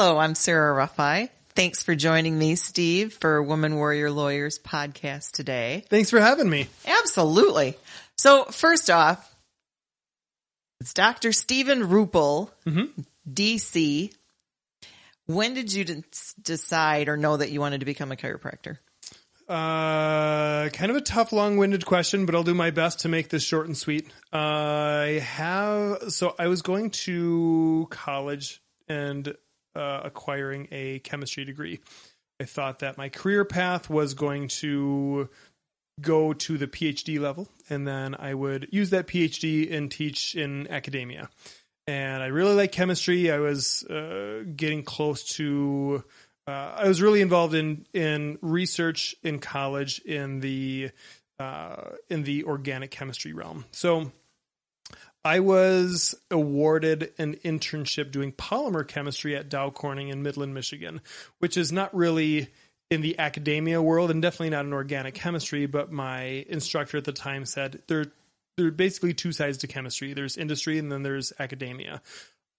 Hello, I'm Sarah Ruffi. Thanks for joining me, Steve, for Woman Warrior Lawyers podcast today. Thanks for having me. Absolutely. So first off, it's Dr. Stephen Ruppel, DC. When did you decide or know that you wanted to become a chiropractor? Kind of a tough, long-winded question, but I'll do my best to make this short and sweet. I was going to college and acquiring a chemistry degree. I thought that my career path was going to go to the PhD level, and then I would use that PhD and teach in academia. And I really like chemistry. I was getting close to... I was really involved in research in college in the organic chemistry realm. So I was awarded an internship doing polymer chemistry at Dow Corning in Midland, Michigan, which is not really in the academia world and definitely not in organic chemistry. But my instructor at the time said there are basically two sides to chemistry. There's industry and then there's academia.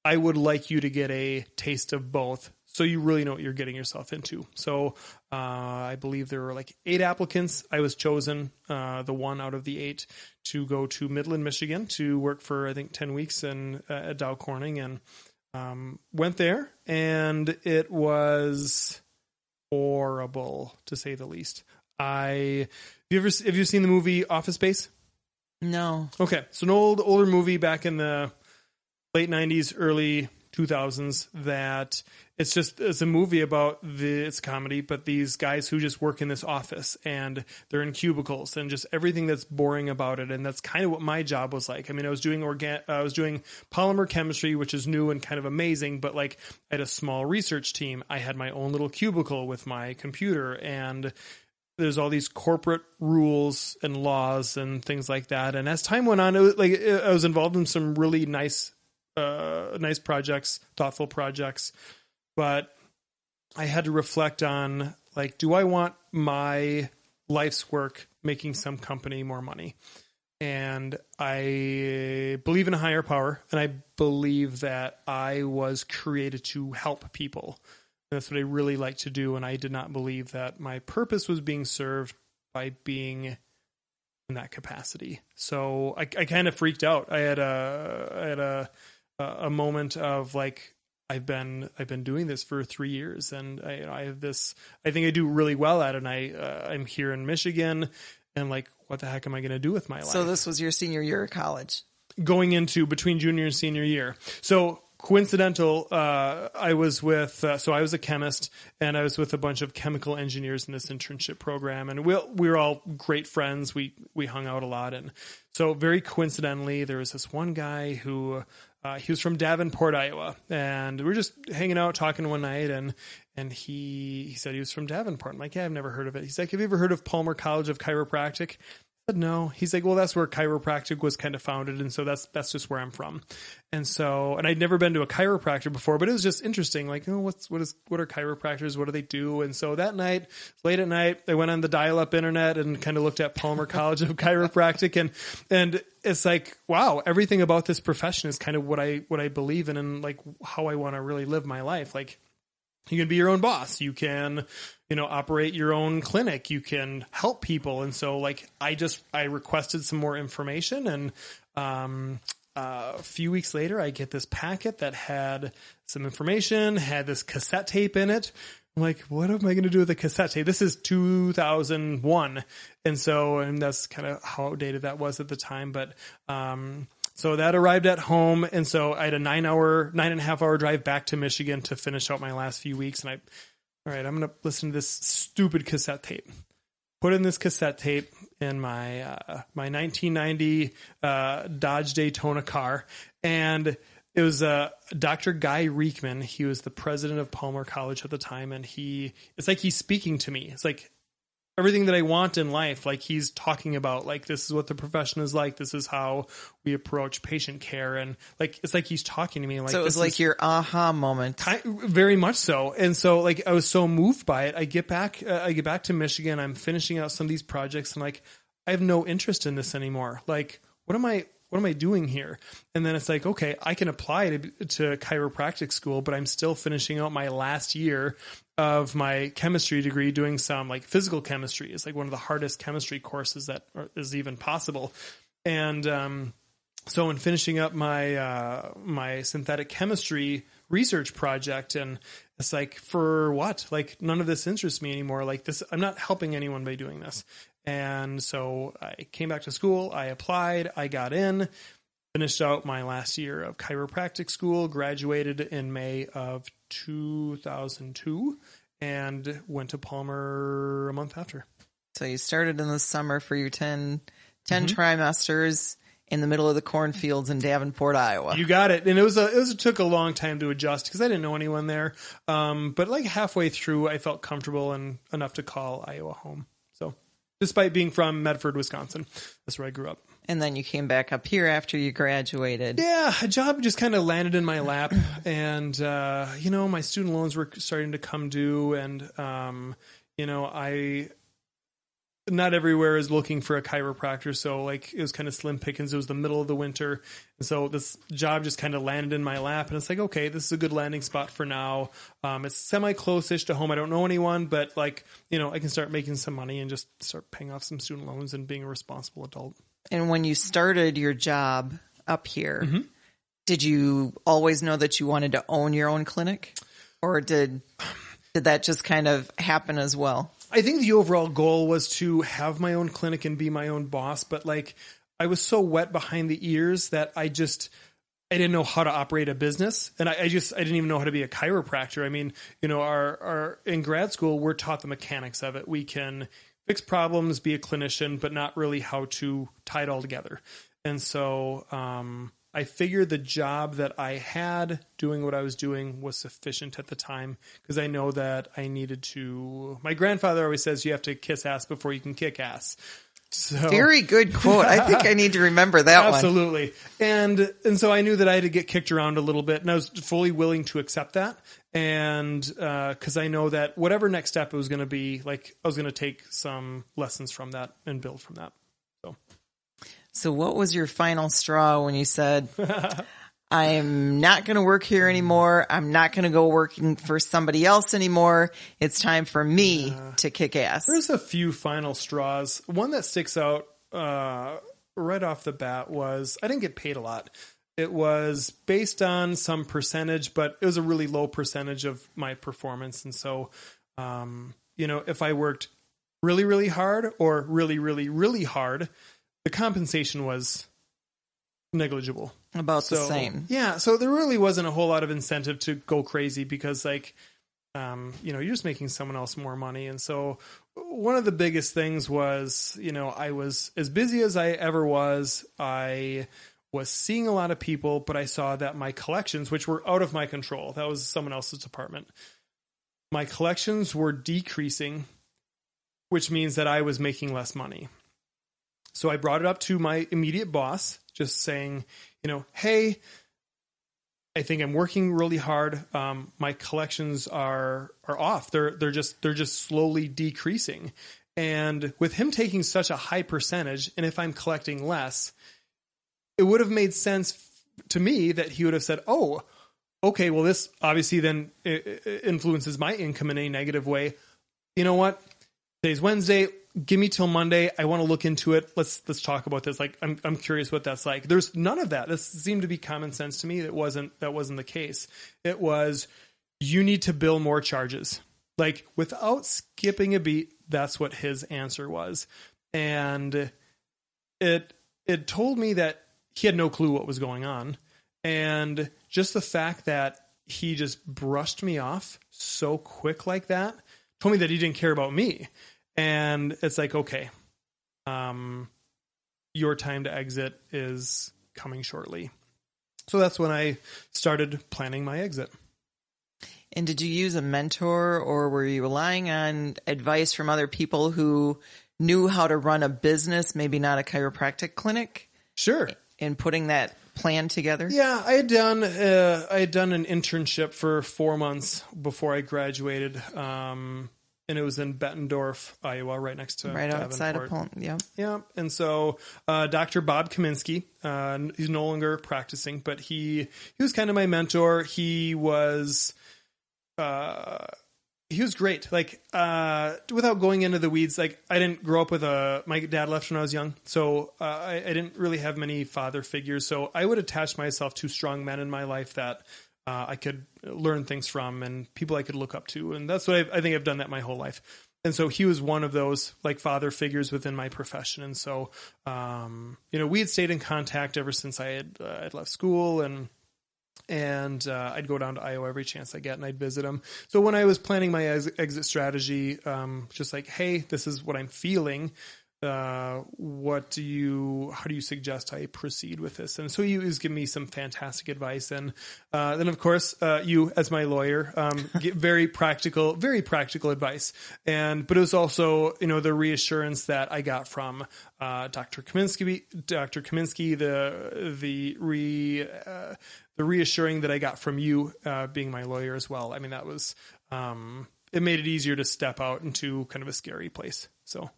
I would like you to get a taste of both, so you really know what you're getting yourself into. So I believe there were like 8 applicants. I was chosen, the one out of the 8, to go to Midland, Michigan to work for, I think, 10 weeks at Dow Corning, and went there, and it was horrible, to say the least. Have you seen the movie Office Space? No. Okay, so an older movie back in the late 90s, early 2000s, that it's a movie about it's a comedy, but these guys who just work in this office and they're in cubicles and just everything that's boring about it. And that's kind of what my job was like. I mean, I was doing polymer chemistry, which is new and kind of amazing, but like I had a small research team. I had my own little cubicle with my computer, and there's all these corporate rules and laws and things like that. And as time went on, I was involved in some really nice projects, thoughtful projects, but I had to reflect on, like, do I want my life's work making some company more money? And I believe in a higher power, and I believe that I was created to help people. That's what I really like to do, and I did not believe that my purpose was being served by being in that capacity. So I kind of freaked out. I had a moment of like, I've been doing this for 3 years, and I have this. I think I do really well at it. And I'm here in Michigan, and like, what the heck am I going to do with my life? So this was your senior year of college, going into between junior and senior year. So coincidental. I was a chemist, and I was with a bunch of chemical engineers in this internship program, and we were all great friends. We hung out a lot, and so very coincidentally, there was this one guy who. He was from Davenport, Iowa, and we were just hanging out talking one night, and he said he was from Davenport. I'm like, yeah, I've never heard of it. He's like, have you ever heard of Palmer College of Chiropractic? I said, no. He's like, well, that's where chiropractic was kind of founded, and so that's just where I'm from. And I'd never been to a chiropractor before, but it was just interesting. Like, oh, what are chiropractors? What do they do? And so that night, late at night, I went on the dial-up internet and kind of looked at Palmer College of Chiropractic, and it's like, wow, everything about this profession is kind of what I believe in, and like how I want to really live my life. Like, you can be your own boss. You can, operate your own clinic. You can help people. And so like, I requested some more information, and a few weeks later, I get this packet that had some information, had this cassette tape in it. I'm like, what am I going to do with a cassette tape? This is 2001. And that's kind of how outdated that was at the time. But, so that arrived at home. And so I had a 9.5 hour drive back to Michigan to finish out my last few weeks. And all right, I'm going to listen to this stupid cassette tape. Put in this cassette tape in my 1990 Dodge Daytona car, and it was Dr. Guy Reekman. He was the president of Palmer College at the time, and it's like he's speaking to me. It's like everything that I want in life. Like, he's talking about, like, this is what the profession is like. This is how we approach patient care, and like, it's like he's talking to me. Like, so it was like your aha moment. Very much so. And so like, I was so moved by it. I get back to Michigan. I'm finishing out some of these projects, and like, I have no interest in this anymore. Like, what am I what am I doing here? And then it's like, okay, I can apply to chiropractic school, but I'm still finishing out my last year of my chemistry degree doing some like physical chemistry. It's like one of the hardest chemistry courses that is even possible. And, so in finishing up my synthetic chemistry research project, and it's like, for what? Like, none of this interests me anymore. Like this, I'm not helping anyone by doing this. And so I came back to school, I applied, I got in, finished out my last year of chiropractic school, graduated in May of 2002, and went to Palmer a month after. So you started in the summer for your 10 trimesters in the middle of the cornfields in Davenport, Iowa. You got it. And it took a long time to adjust because I didn't know anyone there. But like halfway through, I felt comfortable and enough to call Iowa home. So despite being from Medford, Wisconsin, that's where I grew up. And then you came back up here after you graduated. Yeah, a job just kind of landed in my lap. And, my student loans were starting to come due. And, not everywhere is looking for a chiropractor. So like it was kind of slim pickings. It was the middle of the winter. And so this job just kind of landed in my lap, and it's like, okay, this is a good landing spot for now. It's semi close-ish to home. I don't know anyone, but like, I can start making some money and just start paying off some student loans and being a responsible adult. And when you started your job up here, did you always know that you wanted to own your own clinic, or did that just kind of happen as well? I think the overall goal was to have my own clinic and be my own boss, but like I was so wet behind the ears that I didn't know how to operate a business, and I didn't even know how to be a chiropractor. I mean, our in grad school we're taught the mechanics of it. We can fix problems, be a clinician, but not really how to tie it all together. And so I figured the job that I had doing what I was doing was sufficient at the time, because I know that I needed to. My grandfather always says you have to kiss ass before you can kick ass. So, very good quote. I think I need to remember that one. Absolutely. And so I knew that I had to get kicked around a little bit, and I was fully willing to accept that. And because I know that whatever next step it was going to be, like I was going to take some lessons from that and build from that. So what was your final straw when you said, I'm not going to work here anymore. I'm not going to go working for somebody else anymore. It's time for me to kick ass. There's a few final straws. One that sticks out right off the bat was I didn't get paid a lot. It was based on some percentage, but it was a really low percentage of my performance. And so, if I worked really, really hard or really, really, really hard, the compensation was negligible. About the same. Yeah. So there really wasn't a whole lot of incentive to go crazy because you're just making someone else more money. And so one of the biggest things was, I was as busy as I ever was. I was seeing a lot of people, but I saw that my collections, which were out of my control, that was someone else's department. My collections were decreasing, which means that I was making less money. So I brought it up to my immediate boss, just saying, hey, I think I'm working really hard. My collections are off. They're just slowly decreasing. And with him taking such a high percentage, and if I'm collecting less, it would have made sense to me that he would have said, oh, okay, well, this obviously then influences my income in a negative way. You know what? Today's Wednesday. Give me till Monday. I want to look into it. Let's talk about this. Like, I'm curious what that's like. There's none of that. This seemed to be common sense to me. That wasn't the case. It was, you need to bill more charges. Like, without skipping a beat, that's what his answer was. And it told me that he had no clue what was going on. And just the fact that he just brushed me off so quick like that told me that he didn't care about me. And it's like, okay, your time to exit is coming shortly. So that's when I started planning my exit. And did you use a mentor, or were you relying on advice from other people who knew how to run a business, maybe not a chiropractic clinic? Sure. In putting that plan together? Yeah, I had done an internship for 4 months before I graduated. and it was in Bettendorf, Iowa, right next to Right outside of Davenport. Polk. Yeah. Yeah. And so, Dr. Bob Kaminsky, he's no longer practicing, but he was kind of my mentor. He was great. Like, without going into the weeds, like I didn't grow up with my dad left when I was young. So, I didn't really have many father figures. So I would attach myself to strong men in my life that, I could learn things from and people I could look up to. And that's what I think I've done that my whole life. And so he was one of those like father figures within my profession. And so, we had stayed in contact ever since I'd left school and I'd go down to Iowa every chance I get and I'd visit him. So when I was planning my exit strategy, just like, hey, this is what I'm feeling. How do you suggest I proceed with this? And so he was giving me some fantastic advice. And, then of course, you as my lawyer, get very practical advice. But it was also, the reassurance that I got from, Dr. Kaminsky, the reassuring that I got from you, being my lawyer as well. I mean, that was, it made it easier to step out into kind of a scary place. So.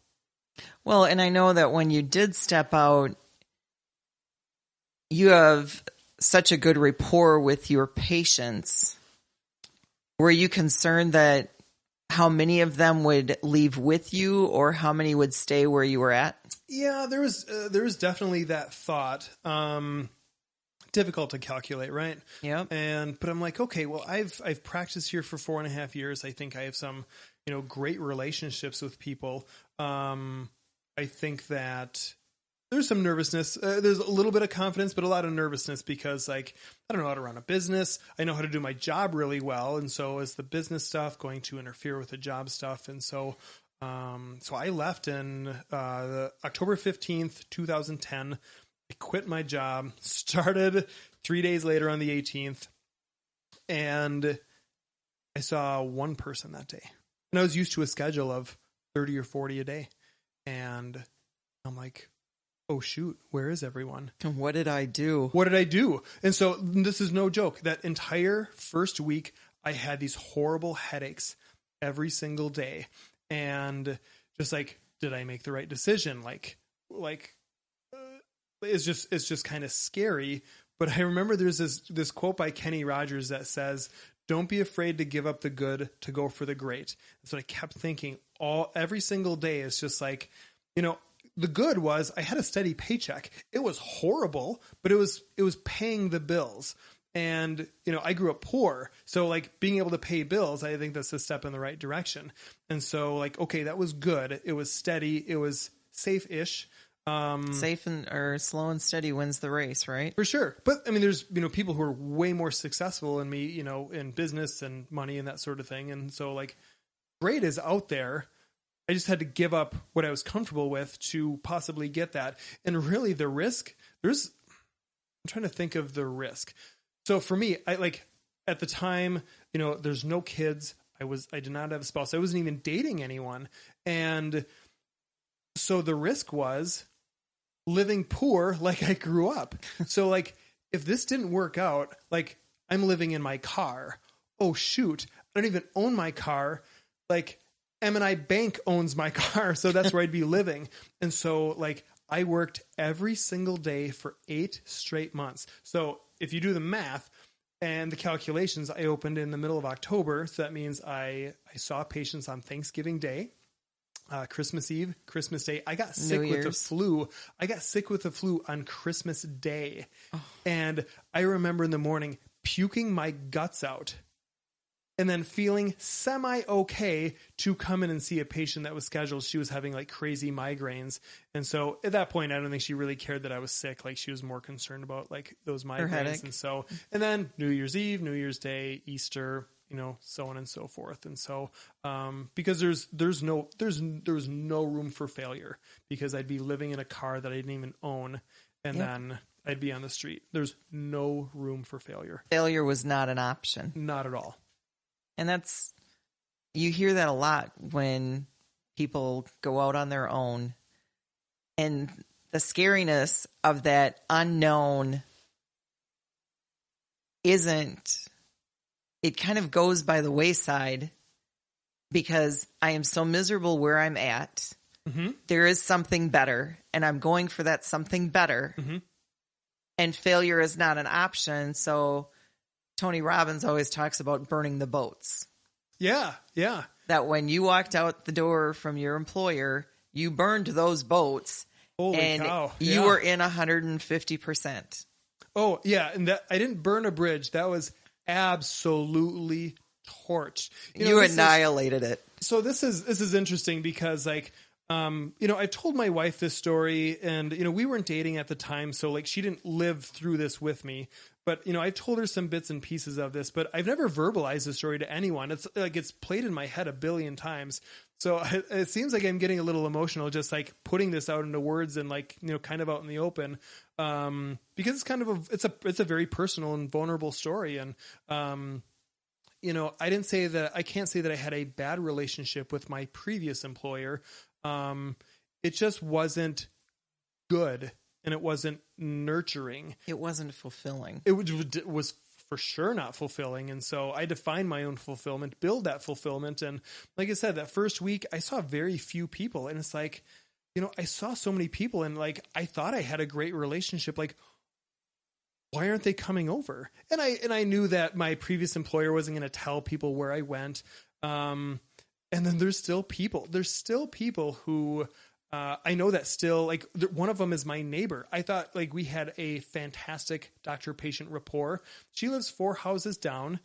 Well, and I know that when you did step out, you have such a good rapport with your patients. Were you concerned that how many of them would leave with you or how many would stay where you were at? Yeah, there was definitely that thought. Difficult to calculate, right? Yeah. But I'm like, okay, well, I've practiced here for 4.5 years. I think I have some, great relationships with people. I think that there's some nervousness. There's a little bit of confidence, but a lot of nervousness because, like, I don't know how to run a business. I know how to do my job really well. And so is the business stuff going to interfere with the job stuff? And so, so I left in October 15th, 2010. I quit my job, started 3 days later on the 18th, and I saw one person that day. And I was used to a schedule of 30 or 40 a day. And I'm like, oh, shoot, where is everyone? What did I do? What did I do? And so this is no joke. That entire first week, I had these horrible headaches every single day. And just like, did I make the right decision? It's just kind of scary. But I remember there's this quote by Kenny Rogers that says, don't be afraid to give up the good to go for the great. So I kept thinking every single day is just like, the good was I had a steady paycheck. It was horrible, but it was paying the bills. And, I grew up poor. So like being able to pay bills, I think that's a step in the right direction. And so like, okay, that was good. It was steady. It was safe-ish. Safe or slow and steady wins the race, right? For sure. But I mean, there's, people who are way more successful than me, in business and money and that sort of thing. And so like great is out there. I just had to give up what I was comfortable with to possibly get that. And really the risk, I'm trying to think of the risk. So for me, I like at the time, there's no kids. I did not have a spouse. I wasn't even dating anyone. And so the risk was living poor like I grew up. So like, if this didn't work out, like I'm living in my car. Oh shoot. I don't even own my car. Like M&I Bank owns my car. So that's where I'd be living. And so like I worked every single day for 8 straight months. So if you do the math and the calculations, I opened in the middle of October. So that means I saw patients on Thanksgiving Day. Christmas Eve, Christmas Day. I got sick with the flu. I got sick with the flu on Christmas Day. Oh. And I remember in the morning puking my guts out and then feeling semi-okay to come in and see a patient that was scheduled. She was having like crazy migraines. And so at that point, I don't think she really cared that I was sick. Like she was more concerned about like those migraines. And so, and then New Year's Eve, New Year's Day, Easter, so on and so forth. And so, because there was no room for failure because I'd be living in a car that I didn't even own. And then I'd be on the street. There's no room for failure. Failure was not an option. Not at all. And you hear that a lot when people go out on their own, and the scariness of that unknown it kind of goes by the wayside because I am so miserable where I'm at. Mm-hmm. There is something better, and I'm going for that something better. Mm-hmm. And failure is not an option. So Tony Robbins always talks about burning the boats. Yeah. Yeah. That when you walked out the door from your employer, you burned those boats. Holy and cow. You Yeah. were in 150%. Oh, yeah. And that I didn't burn a bridge. That was absolutely torched. You annihilated it. So this is interesting because like, I told my wife this story and, we weren't dating at the time. So like she didn't live through this with me, but, I told her some bits and pieces of this, but I've never verbalized the story to anyone. It's like, it's played in my head a billion times. So it seems like I'm getting a little emotional, just like putting this out into words and like, kind of out in the open. Because it's kind of it's a very personal and vulnerable story. And, I can't say that I had a bad relationship with my previous employer. It just wasn't good and it wasn't nurturing. It wasn't fulfilling. It was for sure not fulfilling. And so I defined my own fulfillment, build that fulfillment. And like I said, that first week I saw very few people and it's like, I saw so many people and like, I thought I had a great relationship. Like, why aren't they coming over? And I knew that my previous employer wasn't going to tell people where I went. And then there's still people who, I know that still like one of them is my neighbor. I thought like we had a fantastic doctor-patient rapport. She lives 4 houses down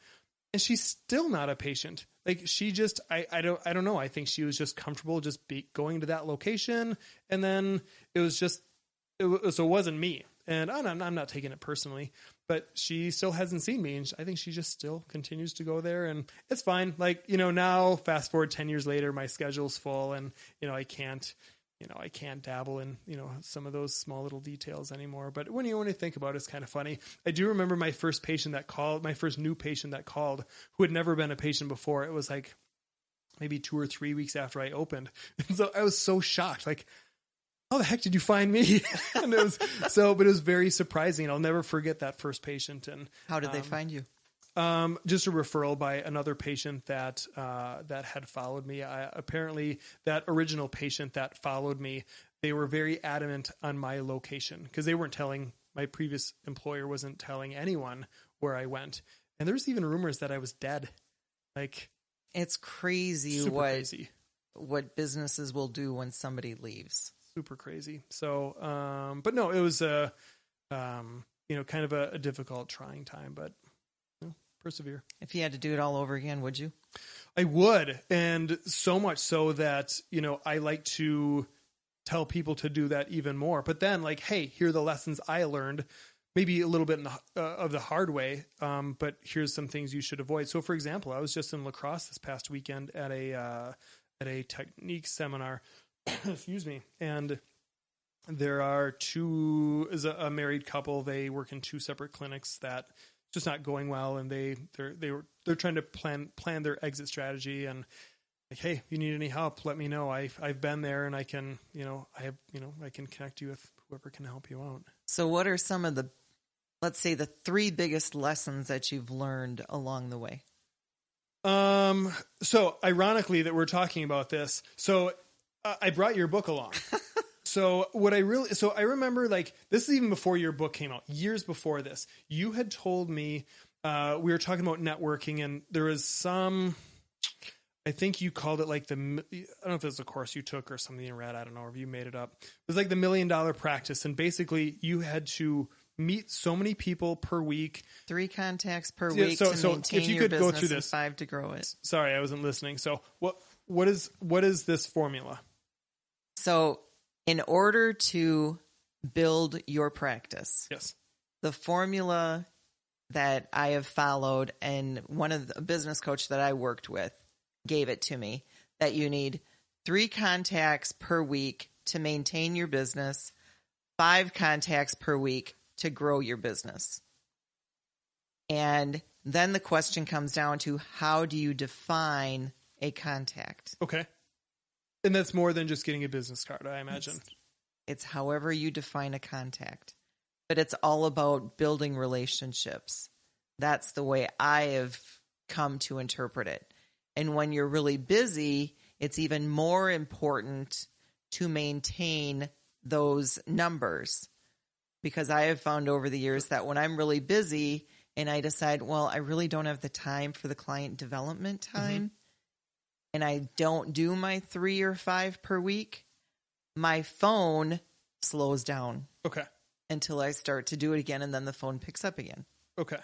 and she's still not a patient. Like she just, I don't know. I think she was just comfortable just going to that location. And then so it wasn't me. And I'm not taking it personally, but she still hasn't seen me. And I think she just still continues to go there and it's fine. Like, now fast forward 10 years later, my schedule's full and, I can't dabble in, some of those small little details anymore. But when you think about it, it's kind of funny. I do remember my first new patient that called who had never been a patient before. It was like maybe 2 or 3 weeks after I opened. And so I was so shocked. Like, how the heck did you find me? And but it was very surprising. I'll never forget that first patient. And how did they find you? Just a referral by another patient that had followed me. Apparently that original patient that followed me, they were very adamant on my location because they weren't telling, my previous employer wasn't telling anyone where I went. And there's even rumors that I was dead. Like, it's crazy what businesses will do when somebody leaves. Super crazy. So, but no, it was kind of a difficult, trying time, but persevere. If you had to do it all over again, would you? I would. And so much so that, I like to tell people to do that even more, but then like, hey, here are the lessons I learned, maybe a little bit of the hard way. But here's some things you should avoid. So for example, I was just in La Crosse this past weekend at a technique seminar. Excuse me. And there are a married couple. They work in 2 separate clinics that just not going well. And they're trying to plan their exit strategy and like, hey, if you need any help, let me know. I've been there and I can, I can connect you with whoever can help you out. So what are some of let's say the 3 biggest lessons that you've learned along the way? So ironically that we're talking about this. So I brought your book along. So I remember like, this is even before your book came out, years before this, you had told me, we were talking about networking and there was I think you called it like I don't know if it was a course you took or something you read. I don't know if you made it up. It was like the $1 million practice. And basically you had to meet so many people per week, 3 contacts per week to maintain if you your could business go through this, and 5 to grow it. Sorry, I wasn't listening. So what is this formula? So in order to build your practice, yes, the formula that I have followed, and one of the business coach that I worked with gave it to me, that you need 3 contacts per week to maintain your business, 5 contacts per week to grow your business. And then the question comes down to, how do you define a contact? Okay. And that's more than just getting a business card, I imagine. It's however you define a contact. But it's all about building relationships. That's the way I have come to interpret it. And when you're really busy, it's even more important to maintain those numbers. Because I have found over the years that when I'm really busy and I decide, well, I really don't have the time for the client development time, and I don't do my 3 or 5 per week, my phone slows down. Okay. Until I start to do it again, and then the phone picks up again. Okay.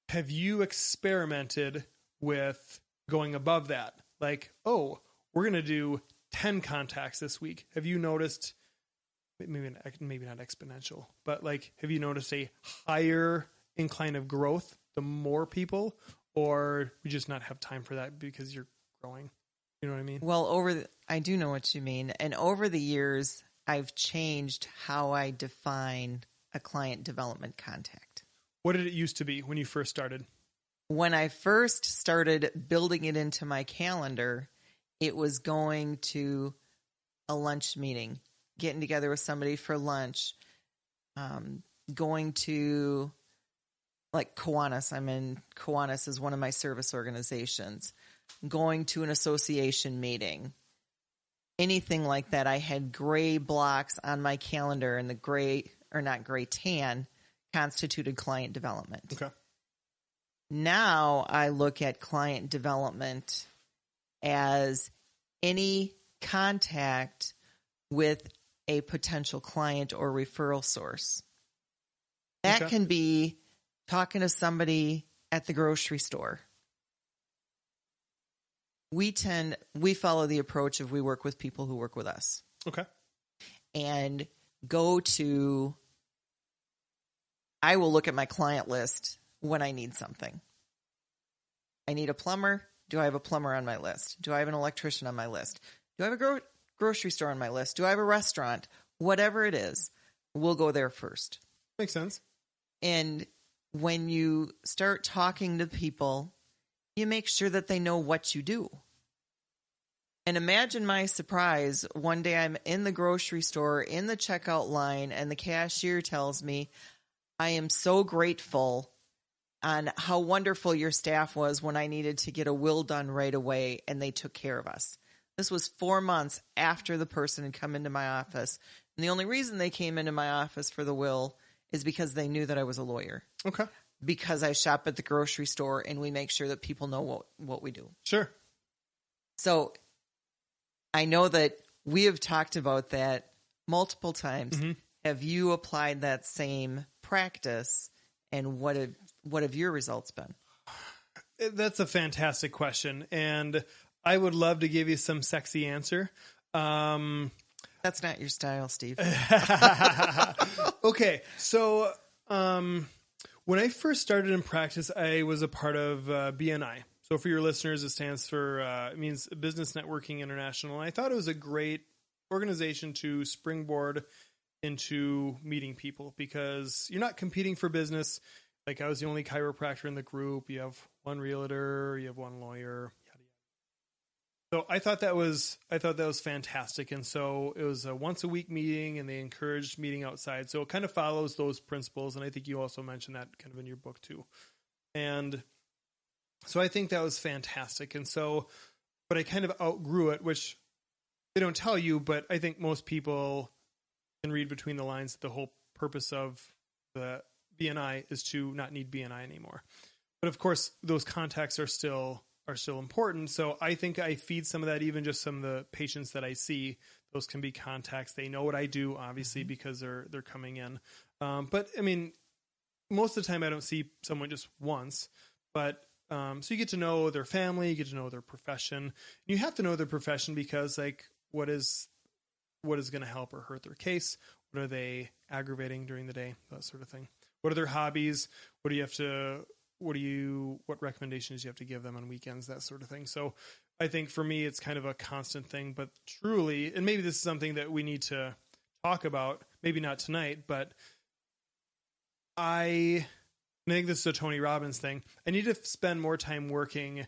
Have you experimented with going above that? Like, oh, we're going to do 10 contacts this week. Have you noticed, maybe not exponential, but like, have you noticed a higher incline of growth the more people, or you just not have time for that because you're growing? You know what I mean? Well, I do know what you mean. And over the years, I've changed how I define a client development contact. What did it used to be when you first started? When I first started building it into my calendar, it was going to a lunch meeting, getting together with somebody for lunch, going to like Kiwanis. I'm in Kiwanis is one of my service organizations. Going to an association meeting, anything like that. I had gray blocks on my calendar, and the gray, or not gray, tan constituted client development. Okay. Now I look at client development as any contact with a potential client or referral source. That can be talking to somebody at the grocery store. We follow the approach of we work with people who work with us. Okay. And I will look at my client list when I need something. I need a plumber. Do I have a plumber on my list? Do I have an electrician on my list? Do I have a grocery store on my list? Do I have a restaurant? Whatever it is, we'll go there first. Makes sense. And when you start talking to people, you make sure that they know what you do. And imagine my surprise. One day I'm in the grocery store in the checkout line, and the cashier tells me, I am so grateful on how wonderful your staff was when I needed to get a will done right away, and they took care of us. This was 4 months after the person had come into my office. And the only reason they came into my office for the will is because they knew that I was a lawyer. Okay. Because I shop at the grocery store, and we make sure that people know what we do. Sure. So I know that we have talked about that multiple times. Mm-hmm. Have you applied that same practice, and what have your results been? That's a fantastic question, and I would love to give you some sexy answer. That's not your style, Steve. Okay, so when I first started in practice, I was a part of BNI. So for your listeners, it stands for it means Business Networking International. And I thought it was a great organization to springboard into meeting people, because you're not competing for business. Like, I was the only chiropractor in the group. You have one realtor, you have one lawyer. Yada, yada. So I thought that was fantastic. And so it was a once a week meeting, and they encouraged meeting outside. So it kind of follows those principles. And I think you also mentioned that kind of in your book too. And so I think that was fantastic. And so, but I kind of outgrew it, which they don't tell you, but I think most people can read between the lines that the whole purpose of the BNI is to not need BNI anymore. But of course, those contacts are still important. So I think I feed some of that, even just some of the patients that I see. Those can be contacts. They know what I do, obviously, because they're coming in. But I mean, most of the time I don't see someone just once. But so you get to know their family, you get to know their profession. You have to know their profession because, like, what is going to help or hurt their case? What are they aggravating during the day? That sort of thing. What are their hobbies? What recommendations do you have to give them on weekends? That sort of thing. So I think for me, it's kind of a constant thing, but truly, and maybe this is something that we need to talk about, maybe not tonight, but I think this is a Tony Robbins thing. I need to spend more time working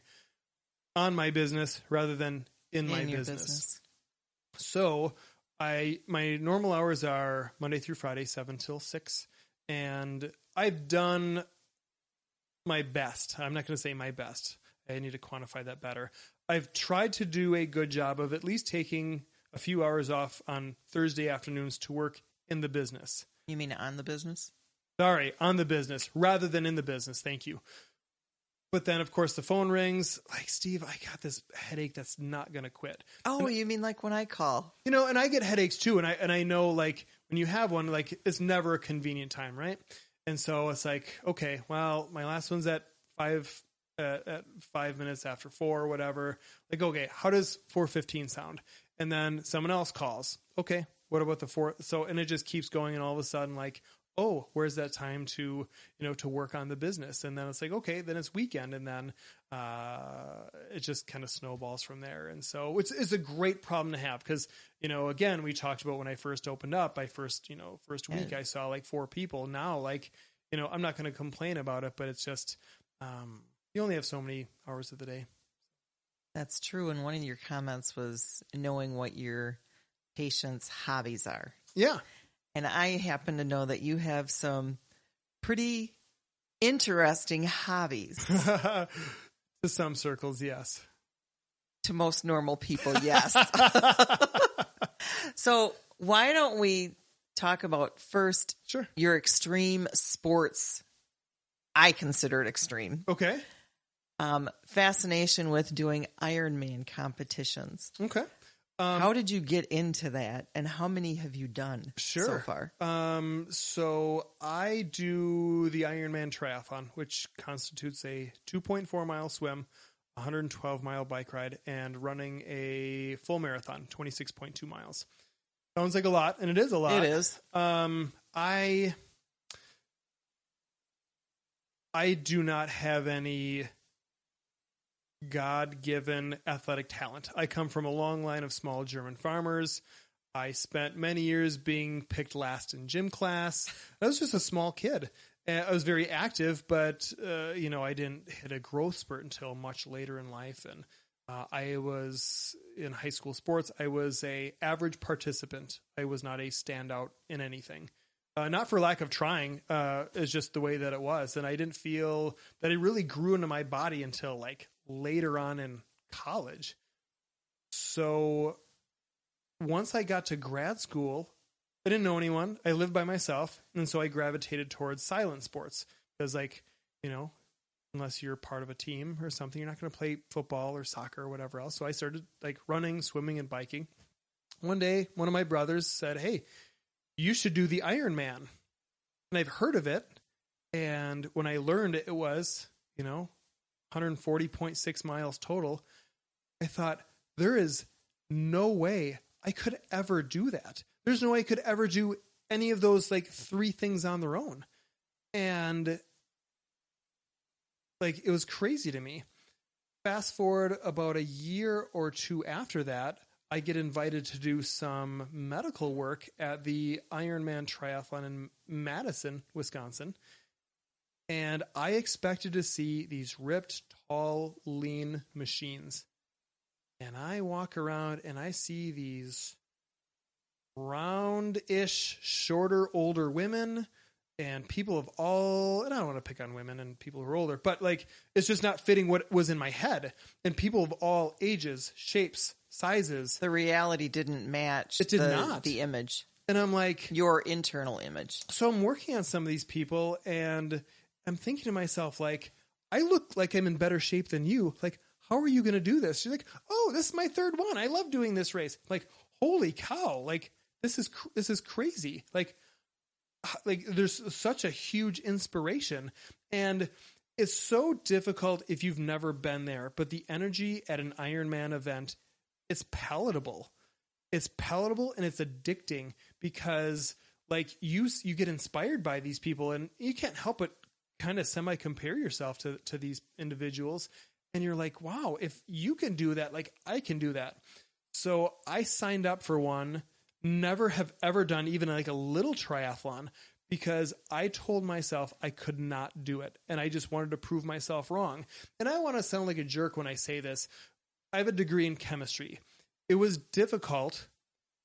on my business rather than in my business. So my normal hours are Monday through Friday, 7 till 6. And I've done my best. I'm not going to say my best. I need to quantify that better. I've tried to do a good job of at least taking a few hours off on Thursday afternoons to work in the business. You mean on the business? Sorry, on the business rather than in the business. Thank you. But then, of course, the phone rings. Like, Steve, I got this headache that's not going to quit. Oh, you mean like when I call? You know, and I get headaches too. And I know, like, when you have one, like, it's never a convenient time, right? And so it's like, okay, well, my last one's at 5 minutes after 4 or whatever. Like, okay, how does 4:15 sound? And then someone else calls. Okay, what about the 4? So, and it just keeps going. And all of a sudden, like, oh, where's that time to, to work on the business? And then it's like, okay, then it's weekend. And then it just kind of snowballs from there. And so it's a great problem to have because, again, we talked about when I first opened up, first week, I saw like 4 people. Now, like, I'm not going to complain about it, but it's just, you only have so many hours of the day. That's true. And one of your comments was knowing what your patients' hobbies are. Yeah. And I happen to know that you have some pretty interesting hobbies. To some circles, yes. To most normal people, yes. So why don't we talk about first your extreme sports? I consider it extreme. Okay. Fascination with doing Ironman competitions. Okay. How did you get into that, and how many have you done so far? So I do the Ironman triathlon, which constitutes a 2.4 mile swim, 112 mile bike ride, and running a full marathon, 26.2 miles. Sounds like a lot, and it is a lot. It is. I do not have any God-given athletic talent. I come from a long line of small German farmers. I spent many years being picked last in gym class. I was just a small kid. I was very active, but I didn't hit a growth spurt until much later in life. And I was in high school sports. I was a average participant. I was not a standout in anything. Not for lack of trying, it's just the way that it was. And I didn't feel that it really grew into my body until like later on in college. So once I got to grad school, I didn't know anyone. I lived by myself. And so I gravitated towards silent sports because unless you're part of a team or something, you're not going to play football or soccer or whatever else. So I started like running, swimming, and biking. One day, one of my brothers said, "Hey, you should do the Ironman." And I've heard of it. And when I learned it was, 140.6 miles total, I thought, there is no way I could ever do that. There's no way I could ever do any of those like 3 things on their own. And like, it was crazy to me. Fast forward about a year or 2 after that, I get invited to do some medical work at the Ironman triathlon in Madison, Wisconsin. And I expected to see these ripped, tall, lean machines. And I walk around and I see these round-ish, shorter, older women and people of all, and I don't want to pick on women and people who are older, but like, it's just not fitting what was in my head. And people of all ages, shapes, sizes. The reality didn't match it did not. The image. And I'm like, your internal image. So I'm working on some of these people and I'm thinking to myself, like, I look like I'm in better shape than you. Like, how are you going to do this? She's like, oh, this is my 3rd one. I love doing this race. Like, holy cow. Like, this is crazy. Like there's such a huge inspiration, and it's so difficult if you've never been there, but the energy at an Ironman event, it's palatable. It's palatable and it's addicting because like you get inspired by these people and you can't help but kind of semi-compare yourself to these individuals. And you're like, wow, if you can do that, like I can do that. So I signed up for one, never have ever done even like a little triathlon because I told myself I could not do it. And I just wanted to prove myself wrong. And I want to sound like a jerk when I say this. I have a degree in chemistry. It was difficult,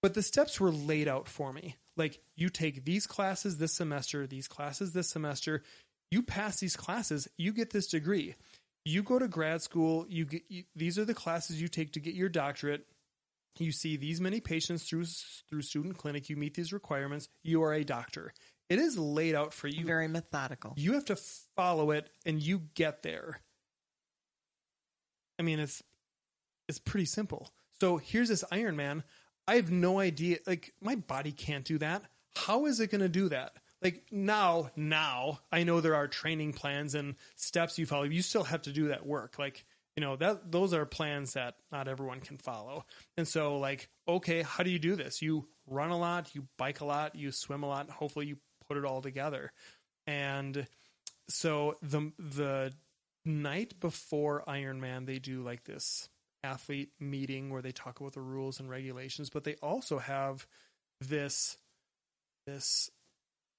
but the steps were laid out for me. Like, you take these classes this semester, these classes this semester. you pass these classes, you get this degree. You go to grad school, these are the classes you take to get your doctorate. You see these many patients through student clinic, you meet these requirements, you are a doctor. It is laid out for you. Very methodical. You have to follow it and you get there. I mean, it's pretty simple. So here's this Ironman. I have no idea. Like, my body can't do that. How is it going to do that? Like, now I know there are training plans and steps you follow. You still have to do that work. Like, those are plans that not everyone can follow. And so, like, okay, how do you do this? You run a lot, you bike a lot, you swim a lot. Hopefully you put it all together. And so the night before Ironman, they do like this athlete meeting where they talk about the rules and regulations, but they also have this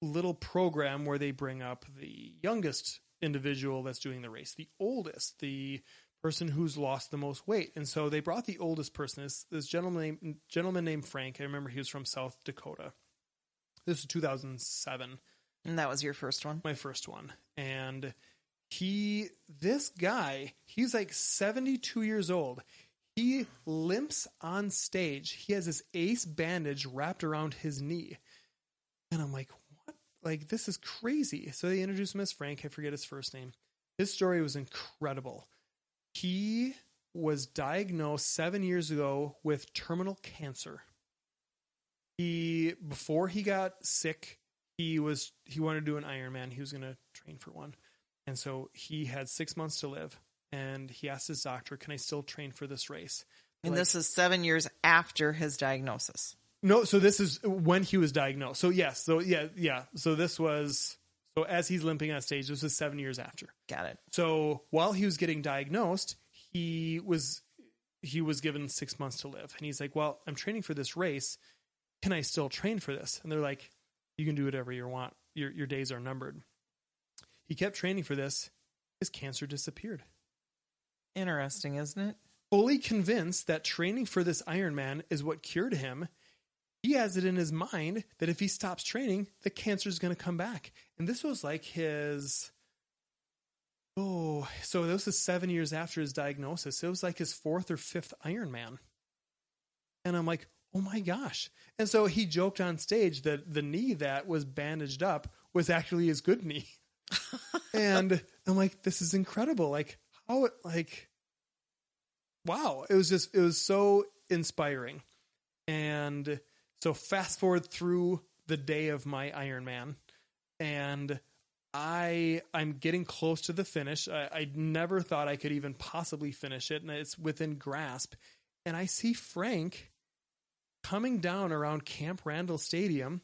little program where they bring up the youngest individual that's doing the race, the oldest, the person who's lost the most weight. And so they brought the oldest person, this gentleman named Frank. I remember he was from South Dakota. This was 2007. And that was your first one? My first one. And this guy, he's like 72 years old. He limps on stage. He has this ace bandage wrapped around his knee. And I'm like, what? Like, this is crazy. So they introduced him as Frank. I forget his first name. His story was incredible. He was diagnosed 7 years ago with terminal cancer. Before he got sick, he wanted to do an Ironman. He was going to train for one. And so he had 6 months to live. And he asked his doctor, can I still train for this race? And this is 7 years after his diagnosis. No, so this is when he was diagnosed. So yes, so yeah. So as he's limping on stage, this was 7 years after. Got it. So while he was getting diagnosed, he was given 6 months to live. And he's like, well, I'm training for this race. Can I still train for this? And they're like, you can do whatever you want. Your days are numbered. He kept training for this. His cancer disappeared. Interesting, isn't it? Fully convinced that training for this Ironman is what cured him, he has it in his mind that if he stops training, the cancer is going to come back. And this was like so this was 7 years after his diagnosis. It was like his fourth or fifth Ironman. And I'm like, oh my gosh. And so he joked on stage that the knee that was bandaged up was actually his good knee. And I'm like, this is incredible. Like, wow. It was so inspiring. And so fast forward through the day of my Ironman, and I'm getting close to the finish. I never thought I could even possibly finish it, and it's within grasp. And I see Frank coming down around Camp Randall Stadium,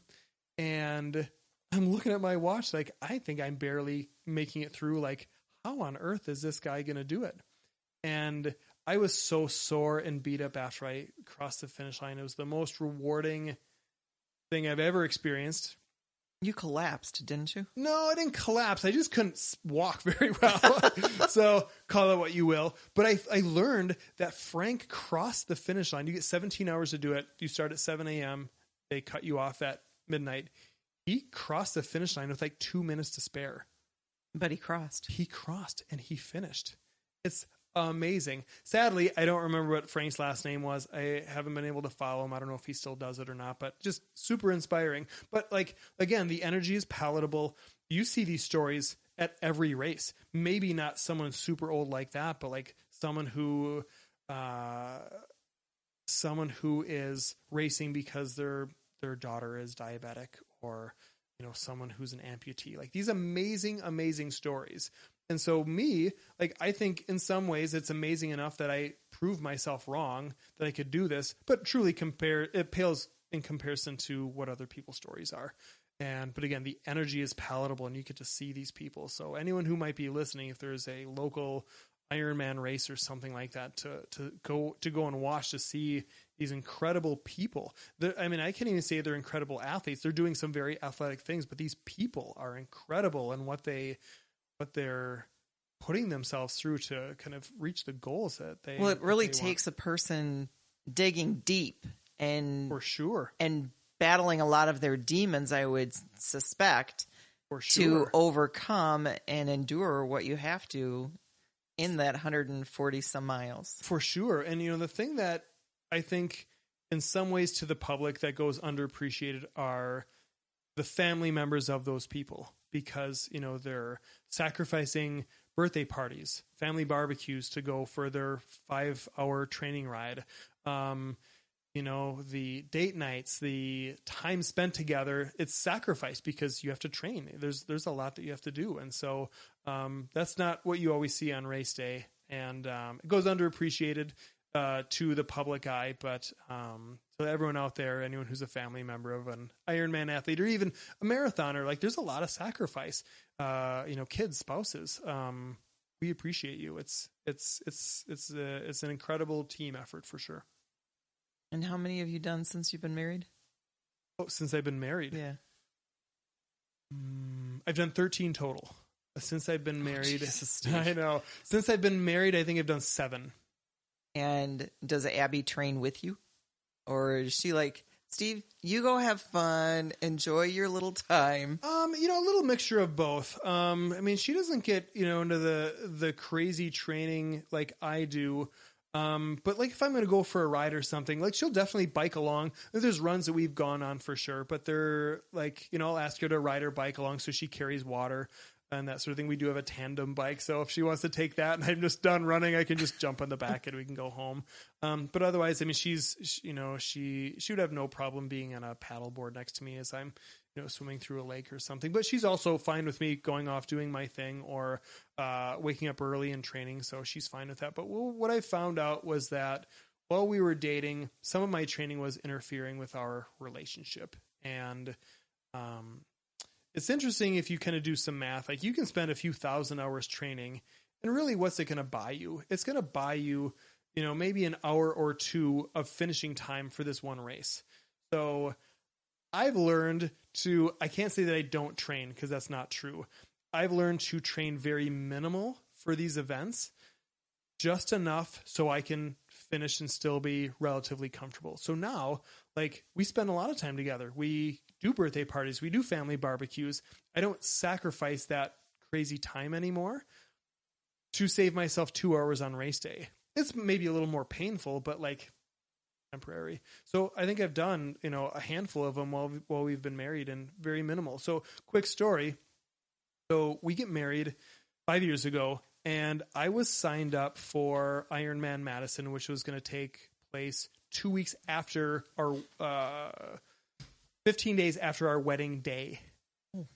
and I'm looking at my watch like, I think I'm barely making it through. Like, how on earth is this guy going to do it? And I was so sore and beat up after I crossed the finish line. It was the most rewarding thing I've ever experienced. You collapsed, didn't you? No, I didn't collapse. I just couldn't walk very well. So call it what you will. But I learned that Frank crossed the finish line. You get 17 hours to do it. You start at 7 a.m. They cut you off at midnight. He crossed the finish line with like 2 minutes to spare. But he crossed. He crossed and he finished. It's amazing. Sadly, I don't remember what Frank's last name was. I haven't been able to follow him. I don't know if he still does it or not, but just super inspiring. But like, again, the energy is palatable. You see these stories at every race. Maybe not someone super old like that, but like someone who is racing because their daughter is diabetic, or someone who's an amputee. Like, these amazing stories. And so I think in some ways it's amazing enough that I proved myself wrong, that I could do this, but truly it pales in comparison to what other people's stories are. But again, the energy is palatable and you get to see these people. So anyone who might be listening, if there's a local Ironman race or something like that, to go and watch, to see these incredible people. I can't even say they're incredible athletes. They're doing some very athletic things, but these people are incredible in what they're putting themselves through to kind of reach the goals that they. Well, it really takes a person digging deep and for sure, and battling a lot of their demons, I would suspect, For to sure. overcome and endure what you have to in that 140 some miles. For sure. And, the thing that I think in some ways to the public that goes underappreciated are the family members of those people, because, they're sacrificing birthday parties, family barbecues to go for their 5-hour training ride. The date nights, the time spent together, it's sacrifice because you have to train. There's a lot that you have to do. And so, that's not what you always see on race day. And, it goes underappreciated, to the public eye, but, so everyone out there, anyone who's a family member of an Ironman athlete or even a marathoner, like there's a lot of sacrifice, kids, spouses, we appreciate you. It's an incredible team effort for sure. And how many have you done since you've been married? Oh, since I've been married? Yeah. I've done 13 total. Since I've been married. Jesus, I know. Since I've been married, I think I've done 7. And does Abby train with you? Or is she like, Steve, you go have fun, enjoy your little time? A little mixture of both. She doesn't get, into the crazy training like I do. But like if I'm going to go for a ride or something, like she'll definitely bike along. There's runs that we've gone on for sure, but they're like, I'll ask her to ride her bike along so she carries water and that sort of thing. We do have a tandem bike, so if she wants to take that and I'm just done running, I can just jump on the back and we can go home. But otherwise, she would have no problem being on a paddleboard next to me as I'm, swimming through a lake or something. But she's also fine with me going off doing my thing or waking up early and training, so she's fine with that. But what I found out was that while we were dating, some of my training was interfering with our relationship. And it's interesting if you kind of do some math, like you can spend a few thousand hours training, and really what's it going to buy you? It's going to buy you, maybe an hour or 2 of finishing time for this one race. So I've learned I can't say that I don't train because that's not true. I've learned to train very minimal for these events, just enough so I can finish and still be relatively comfortable. So now, like, we spend a lot of time together. We do birthday parties. We do family barbecues. I don't sacrifice that crazy time anymore to save myself 2 hours on race day. It's maybe a little more painful, but like temporary. So I think I've done, a handful of them while we've been married and very minimal. So quick story. So we get married 5 years ago and I was signed up for Ironman Madison, which was going to take place 2 weeks after our, 15 days after our wedding day.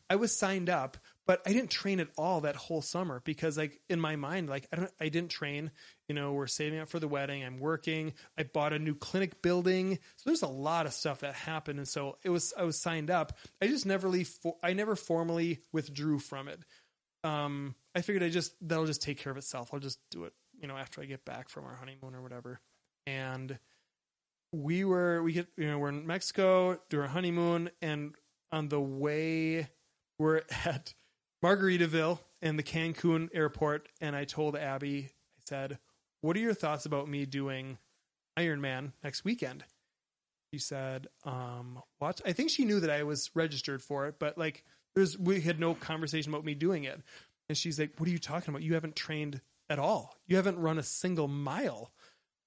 I was signed up, but I didn't train at all that whole summer because like in my mind, like I didn't train, we're saving up for the wedding. I'm working. I bought a new clinic building. So there's a lot of stuff that happened. And so I was signed up. I just I never formally withdrew from it. I figured that'll just take care of itself. I'll just do it, after I get back from our honeymoon or whatever. And we're in Mexico, do our honeymoon, and on the way, we're at Margaritaville in the Cancun airport, and I told Abby, I said, what are your thoughts about me doing Ironman next weekend? She said, what? I think she knew that I was registered for it, but like we had no conversation about me doing it. And she's like, what are you talking about? You haven't trained at all. You haven't run a single mile.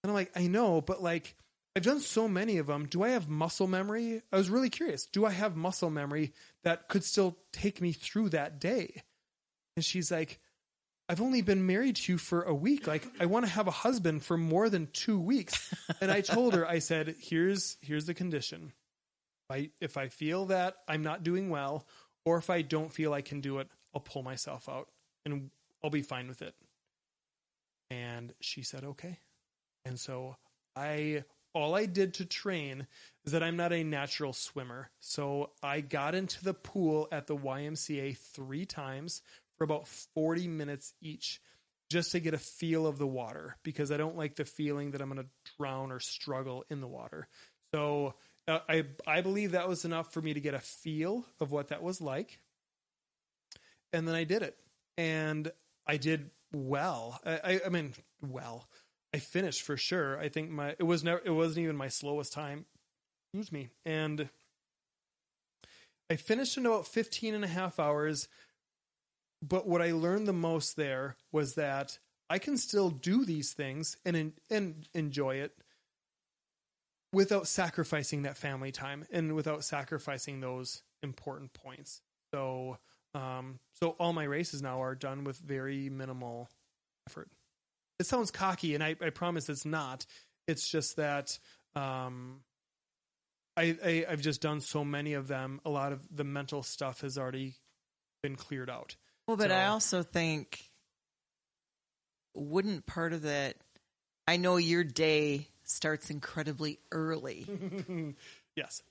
And I'm like, I know, but like, I've done so many of them. Do I have muscle memory? I was really curious. Do I have muscle memory that could still take me through that day? And she's like, I've only been married to you for a week. Like, I want to have a husband for more than 2 weeks. And I told her, I said, here's the condition. If I feel that I'm not doing well, or if I don't feel I can do it, I'll pull myself out and I'll be fine with it. And she said, okay. And so all I did to train is that I'm not a natural swimmer. So I got into the pool at the YMCA 3 times for about 40 minutes each, just to get a feel of the water, because I don't like the feeling that I'm going to drown or struggle in the water. So I believe that was enough for me to get a feel of what that was like. And then I did it, and I did well. I finished for sure. I think it wasn't even my slowest time. Excuse me. And I finished in about 15 and a half hours. But what I learned the most there was that I can still do these things and enjoy it without sacrificing that family time and without sacrificing those important points. So, so all my races now are done with very minimal effort. It sounds cocky, and I promise it's not. It's just that I've just done so many of them. A lot of the mental stuff has already been cleared out. Well, but I also think, wouldn't part of that, I know your day starts incredibly early. Yes.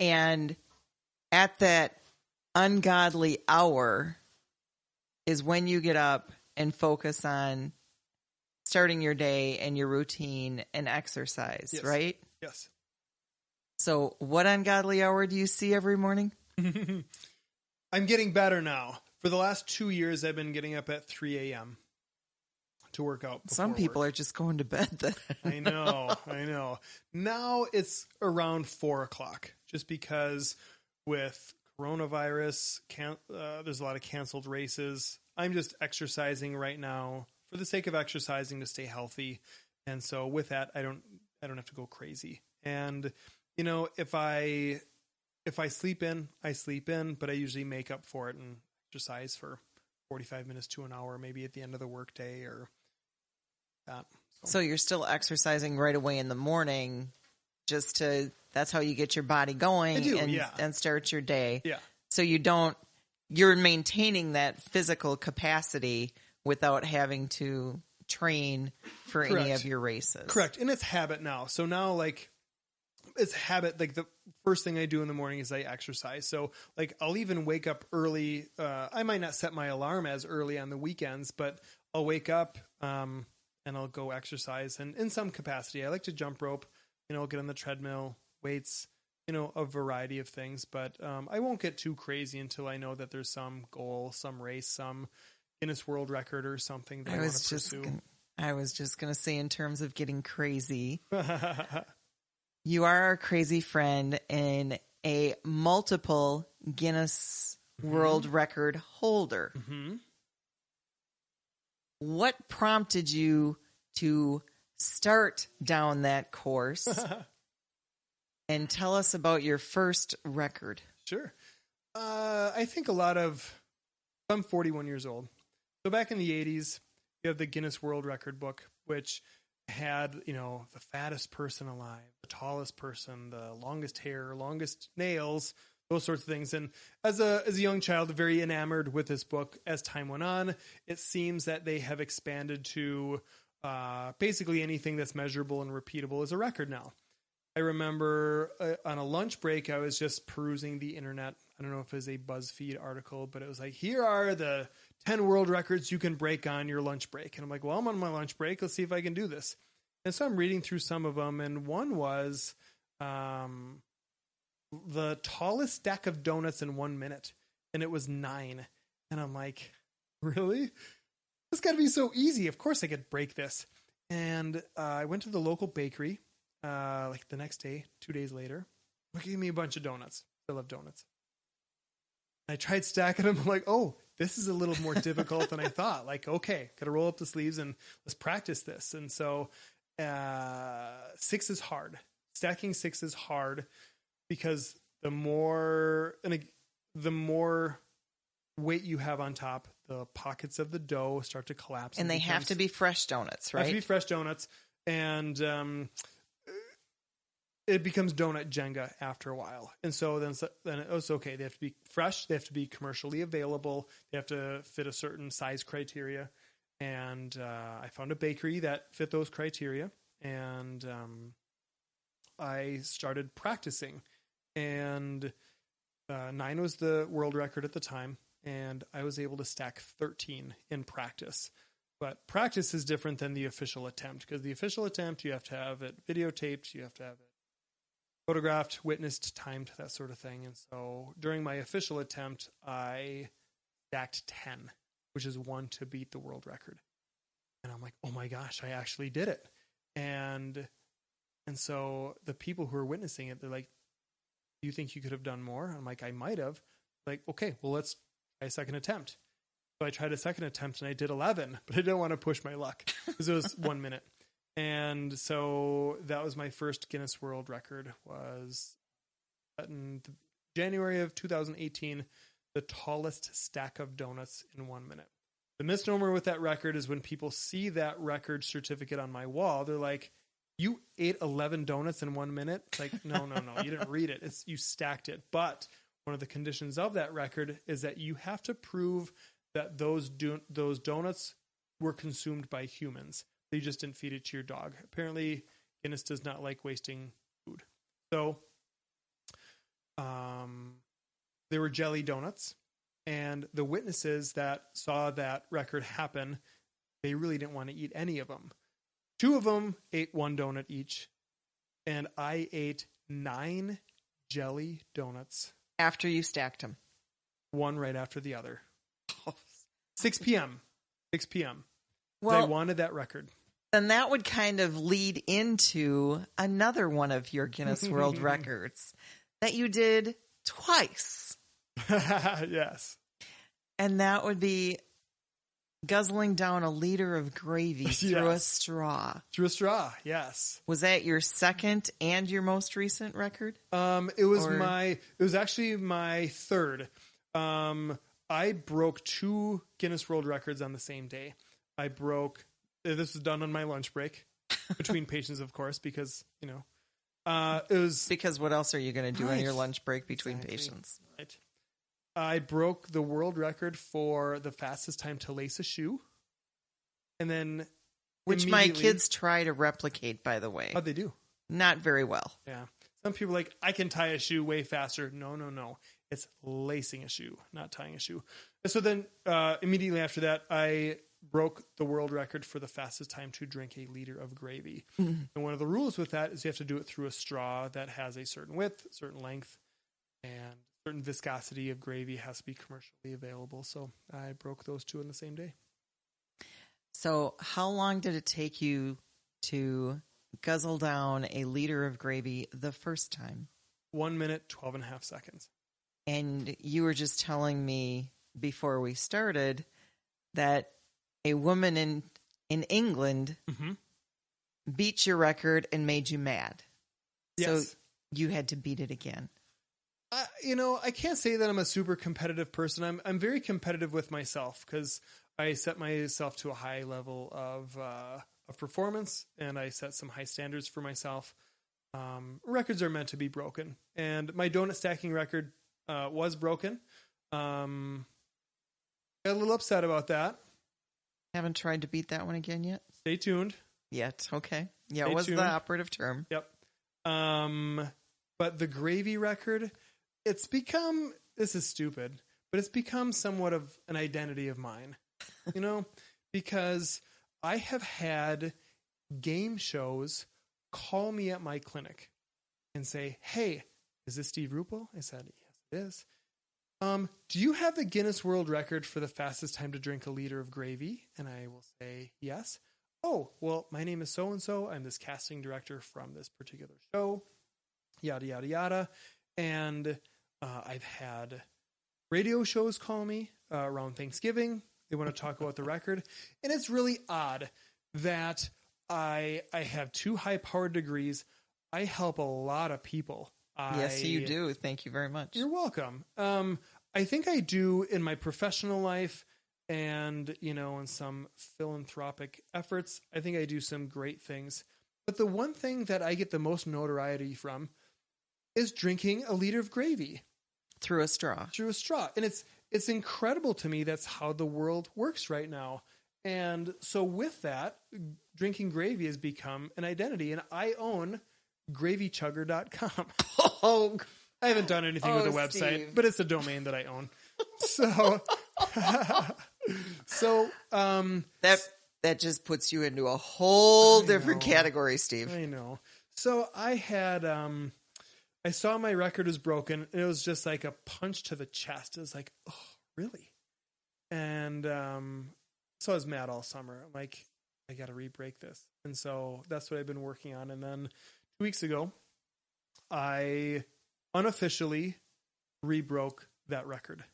And at that ungodly hour is when you get up and focus on starting your day and your routine and exercise, Yes. right? Yes. So what ungodly hour do you see every morning? I'm getting better now. For the last 2 years, I've been getting up at 3 a.m. to work out. Some people are just going to bed then. I know. Now it's around 4 o'clock, just because with coronavirus, there's a lot of canceled races. I'm just exercising right now for the sake of exercising to stay healthy. And so with that, I don't have to go crazy. And, you know, if I sleep in, I sleep in, but I usually make up for it and exercise for 45 minutes to an hour, maybe at the end of the workday or that. So you're still exercising right away in the morning, that's how you get your body going and start your day. Yeah. So you're maintaining that physical capacity without having to train for any of your races. Correct. And it's habit now. So now, like, it's habit. Like, the first thing I do in the morning is I exercise. So, like, I'll even wake up early. I might not set my alarm as early on the weekends, but I'll wake up and I'll go exercise. And in some capacity, I like to jump rope, get on the treadmill, weights, a variety of things. But I won't get too crazy until I know that there's some goal, some race, some Guinness World Record or something that I want to pursue. I was just going to say, in terms of getting crazy, you are our crazy friend and a multiple Guinness World Record holder. Mm-hmm. What prompted you to start down that course? And tell us about your first record. Sure. I think I'm 41 years old. So back in the 80s, you have the Guinness World Record book, which had, the fattest person alive, the tallest person, the longest hair, longest nails, those sorts of things. And as a young child, very enamored with this book. As time went on, it seems that they have expanded to basically anything that's measurable and repeatable is a record now. I remember on a lunch break, I was just perusing the internet. I don't know if it was a BuzzFeed article, but it was like, here are the 10 world records you can break on your lunch break. And I'm like, well, I'm on my lunch break. Let's see if I can do this. And so I'm reading through some of them. And one was the tallest stack of donuts in 1 minute. And it was 9. And I'm like, really? This got to be so easy. Of course I could break this. And I went to the local bakery. Like the next day, 2 days later, look, gave me a bunch of donuts. I love donuts. I tried stacking them. I'm like, oh, this is a little more difficult than I thought. Like, okay, got to roll up the sleeves and let's practice this. And so 6 is hard. Stacking 6 is hard because the more weight you have on top, the pockets of the dough start to collapse. And they have to be fresh donuts, right? Have to be fresh donuts. And it becomes donut Jenga after a while. And so then it's okay. They have to be fresh. They have to be commercially available. They have to fit a certain size criteria. And I found a bakery that fit those criteria. And I started practicing. And 9 was the world record at the time. And I was able to stack 13 in practice. But practice is different than the official attempt, because the official attempt, you have to have it videotaped, you have to have it photographed, witnessed, timed, that sort of thing. And so during my official attempt, I stacked 10, which is 1 to beat the world record. And I'm like, oh my gosh, I actually did it. And so the people who are witnessing it, they're like, do you think you could have done more? I'm like, I might have. Like, okay, well, let's try a second attempt. So I tried a second attempt and I did 11, but I didn't want to push my luck because it was 1 minute. And so that was my first Guinness World Record, was in January of 2018, the tallest stack of donuts in 1 minute. The misnomer with that record is when people see that record certificate on my wall, they're like, you ate 11 donuts in 1 minute? It's like, no, you didn't read it. You stacked it. But one of the conditions of that record is that you have to prove that those donuts were consumed by humans. They just didn't feed it to your dog. Apparently, Guinness does not like wasting food. So, there were jelly donuts, and the witnesses that saw that record happen, they really didn't want to eat any of them. 2 of them ate 1 donut each, and I ate 9 jelly donuts. After you stacked them. One right after the other. 6 p.m. 6 p.m. Well, I wanted that record. Then that would kind of lead into another one of your Guinness World Records that you did twice. Yes. And that would be guzzling down a liter of gravy through a straw. Through a straw, yes. Was that your second and your most recent record? It was actually my third. I broke 2 Guinness World Records on the same day. This was done on my lunch break between patients, of course, because, it was... Because what else are you going to do on your lunch break between patients? Right. I broke the world record for the fastest time to lace a shoe. And then... Which my kids try to replicate, by the way. How'd they do? Not very well. Yeah. Some people are like, I can tie a shoe way faster. No. It's lacing a shoe, not tying a shoe. So then immediately after that, I broke the world record for the fastest time to drink a liter of gravy. Mm-hmm. And one of the rules with that is you have to do it through a straw that has a certain width, certain length, and certain viscosity of gravy has to be commercially available. So I broke those 2 on the same day. So how long did it take you to guzzle down a liter of gravy the first time? 1 minute, 12 and a half seconds. And you were just telling me before we started that a woman in England beat your record and made you mad. Yes. So you had to beat it again. I can't say that I'm a super competitive person. I'm very competitive with myself because I set myself to a high level of performance, and I set some high standards for myself. Records are meant to be broken, and my donut stacking record was broken. Got a little upset about that. Haven't tried to beat that one again yet? Stay tuned. Yet, okay. Yeah, it was the operative term. Yep. But the gravy record, this is stupid, but it's become somewhat of an identity of mine, because I have had game shows call me at my clinic and say, hey, is this Steve Ruppel? I said, yes, it is. Do you have the Guinness World Record for the fastest time to drink a liter of gravy? And I will say, yes. Oh, well, my name is so-and-so. I'm this casting director from this particular show, yada, yada, yada. And I've had radio shows call me around Thanksgiving. They want to talk about the record. And it's really odd that I have 2 high-powered degrees. I help a lot of people. Yes, you do. Thank you very much. You're welcome. I think I do in my professional life and, in some philanthropic efforts. I think I do some great things. But the one thing that I get the most notoriety from is drinking a liter of gravy. Through a straw. And it's incredible to me that's how the world works right now. And so with that, drinking gravy has become an identity. And I own gravychugger.com. Oh, I haven't done anything with the website, Steve. But it's a domain that I own. That just puts you into a whole different category, Steve. I know. So I had I saw my record was broken, and it was just like a punch to the chest. It was like, oh, really? And so I was mad all summer. I'm like, I got to re-break this. And so that's what I've been working on. And then 2 weeks ago, I unofficially rebroke that record.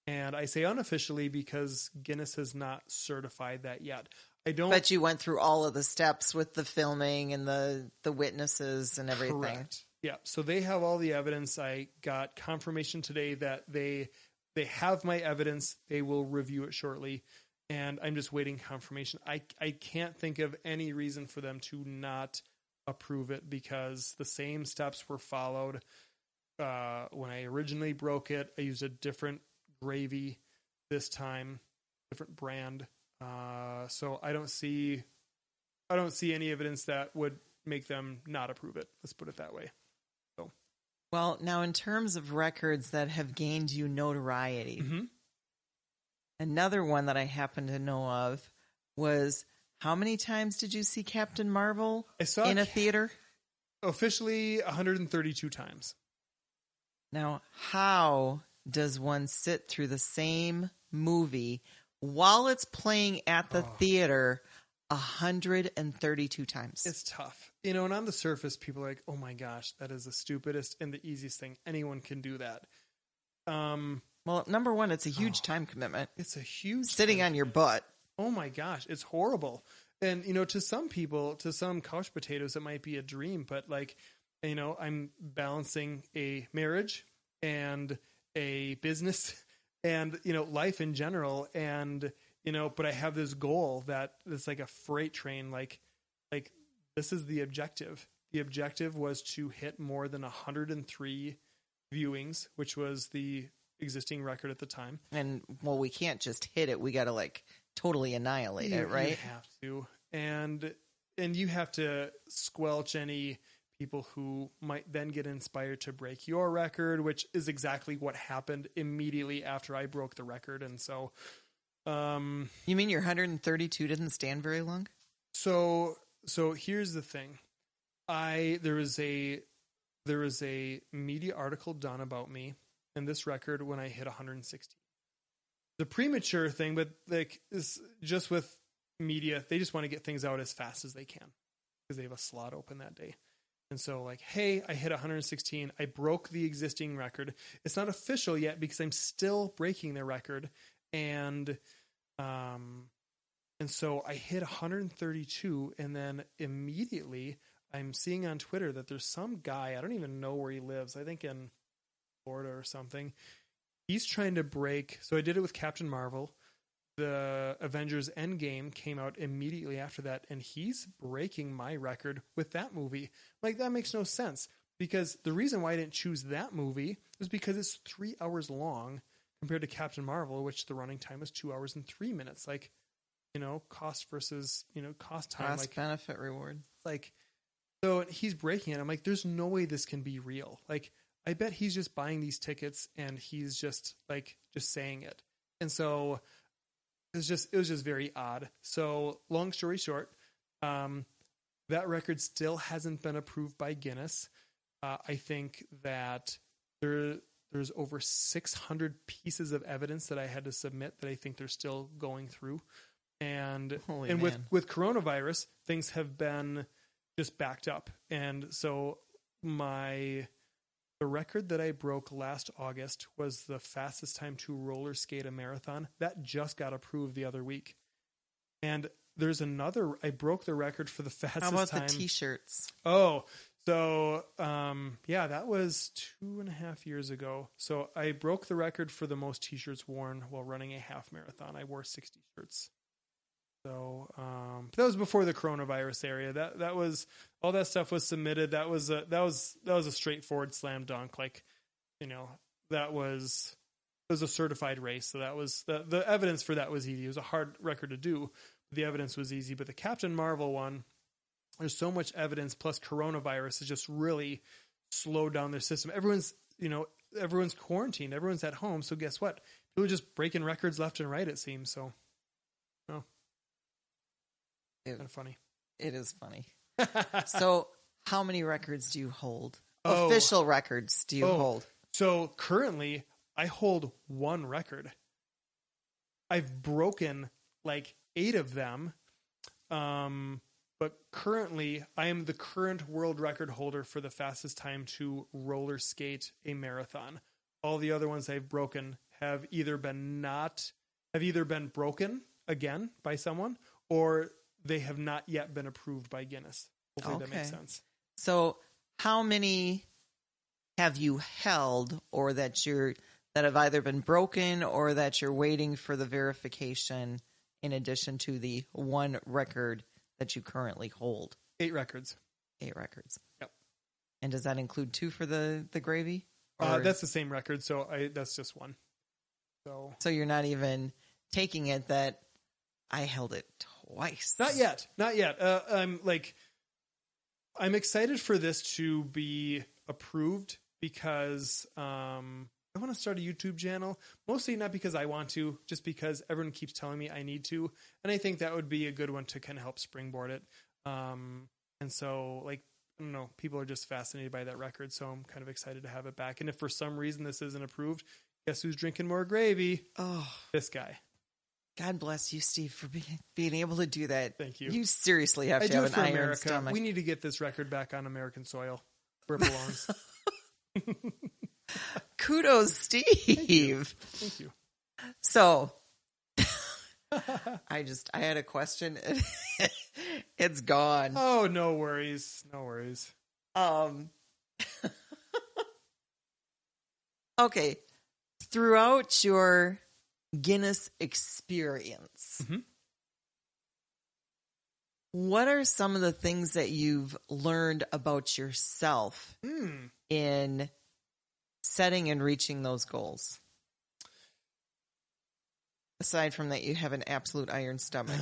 And I say unofficially because Guinness has not certified that yet. But you went through all of the steps with the filming and the witnesses and everything. Correct. Yeah. So they have all the evidence. I got confirmation today that they have my evidence. They will review it shortly. And I'm just waiting confirmation. I can't think of any reason for them to not approve it because the same steps were followed. When I originally broke it, I used a different gravy this time, different brand. So I don't see any evidence that would make them not approve it. Let's put it that way. So, well, now in terms of records that have gained you notoriety, another one that I happen to know of was, how many times did you see Captain Marvel in a theater? Officially 132 times. Now, how does one sit through the same movie while it's playing at the theater 132 times? It's tough. And on the surface, people are like, oh my gosh, that is the stupidest and the easiest thing. Anyone can do that. Well, number one, it's a huge time commitment. It's a huge sitting on your butt. Oh my gosh, it's horrible. And, to some people, to some couch potatoes, it might be a dream, but I'm balancing a marriage and a business and, life in general. And, but I have this goal that it's like a freight train. Like this is the objective. The objective was to hit more than 103 viewings, which was the existing record at the time. And well, we can't just hit it. We got to totally annihilate it, right? You have to. And you have to squelch any people who might then get inspired to break your record, which is exactly what happened immediately after I broke the record. And so, you mean your 132 didn't stand very long? So here's the thing. There was a media article done about me and this record when I hit 116. The premature thing, but is just with media, they just want to get things out as fast as they can because they have a slot open that day. And so hey, I hit 116. I broke the existing record. It's not official yet because I'm still breaking the record. And so I hit 132, and then immediately I'm seeing on Twitter that there's some guy, I don't even know where he lives, I think in Florida or something. He's trying to break. So I did it with Captain Marvel. The Avengers Endgame came out immediately after that, and he's breaking my record with that movie. That makes no sense, because the reason why I didn't choose that movie was because it's 3 hours long compared to Captain Marvel, which the running time is 2 hours and 3 minutes. Cost versus, cost time. Cost benefit reward. So he's breaking it. I'm like, there's no way this can be real. I bet he's just buying these tickets and he's just saying it. And so it was just very odd. So long story short, that record still hasn't been approved by Guinness. I think that there's over 600 pieces of evidence that I had to submit that I think they're still going through. And with coronavirus, things have been just backed up. And so the record that I broke last August was the fastest time to roller skate a marathon. That just got approved the other week. And there's I broke the record for the fastest time. How about the t-shirts? Oh, so, that was 2.5 years ago. So I broke the record for the most t-shirts worn while running a half marathon. I wore 60 shirts. So, that was before the coronavirus area. That was, all that stuff was submitted. That was a straightforward slam dunk. That was a certified race. So that was the evidence for that was easy. It was a hard record to do. But the evidence was easy, but the Captain Marvel one, there's so much evidence, plus coronavirus has just really slowed down their system. Everyone's quarantined. Everyone's at home. So guess what? People are just breaking records left and right, it seems. So, kind of funny. It is funny. So how many records do you hold? Official records do you hold? So currently I hold one record. I've broken 8 of them. But currently, I am the current world record holder for the fastest time to roller skate a marathon. All the other ones I've broken have either been broken again by someone, or they have not yet been approved by Guinness. Hopefully that makes sense. So how many have you held, or that have either been broken or that you're waiting for the verification, in addition to the one record that you currently hold? 8 records. 8 records. Yep. And does that include 2 for the gravy? That's the same record, so that's just 1. So you're not even taking it that I held it twice. Not yet. I'm excited for this to be approved because I want to start a YouTube channel, mostly not because I want to, just because everyone keeps telling me I need to. And I think that would be a good one to kind of help springboard it. And so, I don't know, people are just fascinated by that record. So I'm kind of excited to have it back. And if for some reason this isn't approved, guess who's drinking more gravy? Oh, this guy. God bless you, Steve, for being able to do that. Thank you. You seriously have to have an iron stomach. We need to get this record back on American soil where it belongs. Kudos, Steve. Thank you. So I had a question. It's gone. Oh, no worries. No worries. Okay. Throughout your Guinness experience, what are some of the things that you've learned about yourself in setting and reaching those goals? Aside from that, you have an absolute iron stomach.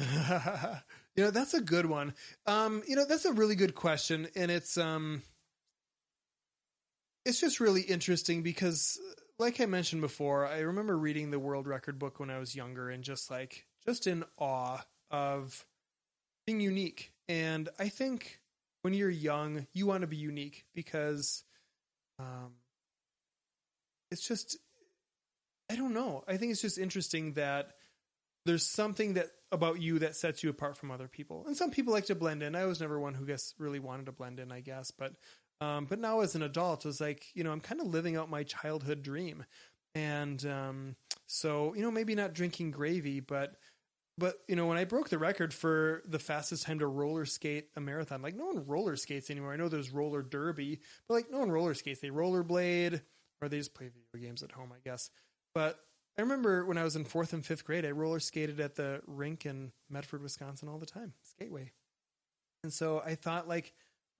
That's a good one. That's a really good question. And it's just really interesting because, like I mentioned before, I remember reading the world record book when I was younger and just in awe of being unique. And I think when you're young, you want to be unique because it's just, I don't know. I think it's just interesting that there's something that about you that sets you apart from other people. And some people like to blend in. I was never one who really wanted to blend in, I guess. But now as an adult, it was I'm kind of living out my childhood dream. And so, maybe not drinking gravy, but when I broke the record for the fastest time to roller skate a marathon, no one roller skates anymore. I know there's roller derby, but no one roller skates. They rollerblade or they just play video games at home, I guess. But I remember when I was in 4th and 5th grade, I roller skated at the rink in Medford, Wisconsin all the time, Skateway. And so I thought my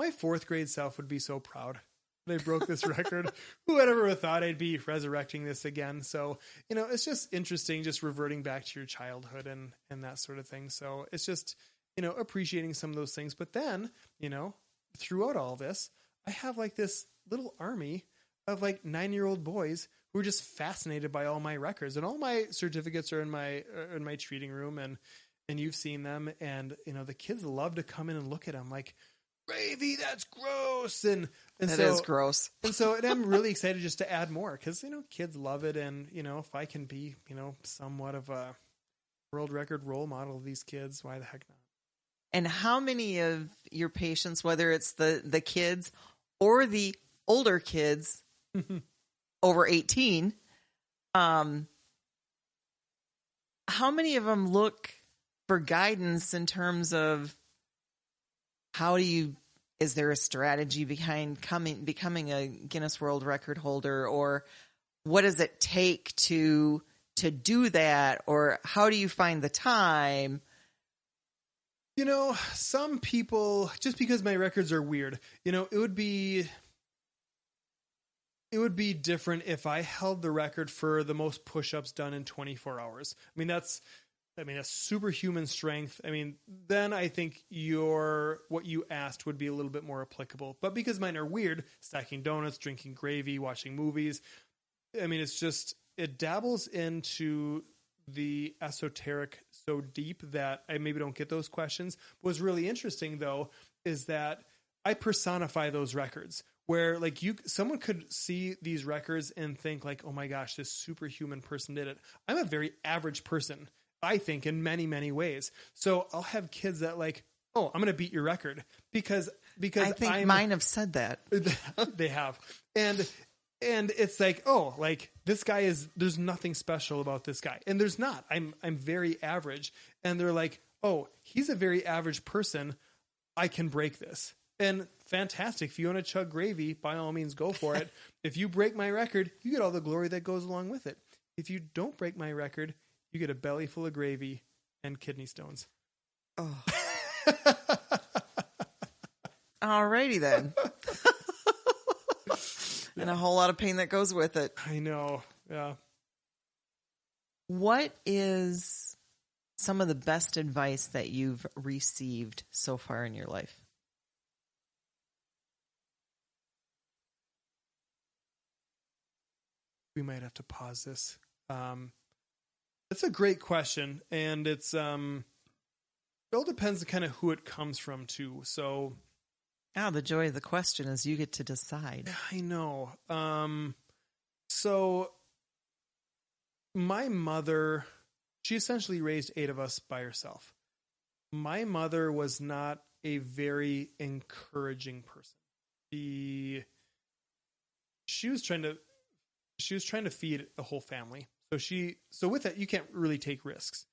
4th grade self would be so proud that I broke this record. Who would ever have thought I'd be resurrecting this again? So, it's just interesting, just reverting back to your childhood and that sort of thing. So it's just, appreciating some of those things. But then, throughout all this, I have this little army of 9-year-old boys who are just fascinated by all my records, and all my certificates are in my treating room, and you've seen them. And, the kids love to come in and look at them gravy, that's gross. And that is gross. And so I'm really excited just to add more because, kids love it. And, if I can be, somewhat of a world record role model of these kids, why the heck not? And how many of your patients, whether it's the kids or the older kids over 18, how many of them look for guidance in terms of is there a strategy behind becoming a Guinness World Record holder, or what does it take to do that, or how do you find the time? Some people, just because my records are weird, it would be different if I held the record for the most push-ups done in 24 hours. That's superhuman strength. Then I think what you asked would be a little bit more applicable. But because mine are weird, stacking donuts, drinking gravy, watching movies, it dabbles into the esoteric so deep that I maybe don't get those questions. What's really interesting, though, is that I personify those records. Where someone could see these records and think oh my gosh, this superhuman person did it. I'm a very average person, I think, in many, many ways. So I'll have kids that oh, I'm going to beat your record because I think mine have said that. They have. And it's like, oh, like this guy there's nothing special about this guy. And there's not. I'm very average. And they're like, oh, he's a very average person. I can break this. And fantastic. If you want to chug gravy, by all means, go for it. If you break my record, you get all the glory that goes along with it. If you don't break my record, you get a belly full of gravy and kidney stones. Oh. Alrighty then. And a whole lot of pain that goes with it. I know. Yeah. What is some of the best advice that you've received so far in your life? We might have to pause this. It's a great question, and it's it all depends on kind of who it comes from too. So, the joy of the question is you get to decide. I know. So my mother, she essentially raised 8 of us by herself. My mother was not a very encouraging person. She was trying to feed a whole family. So with that, you can't really take risks.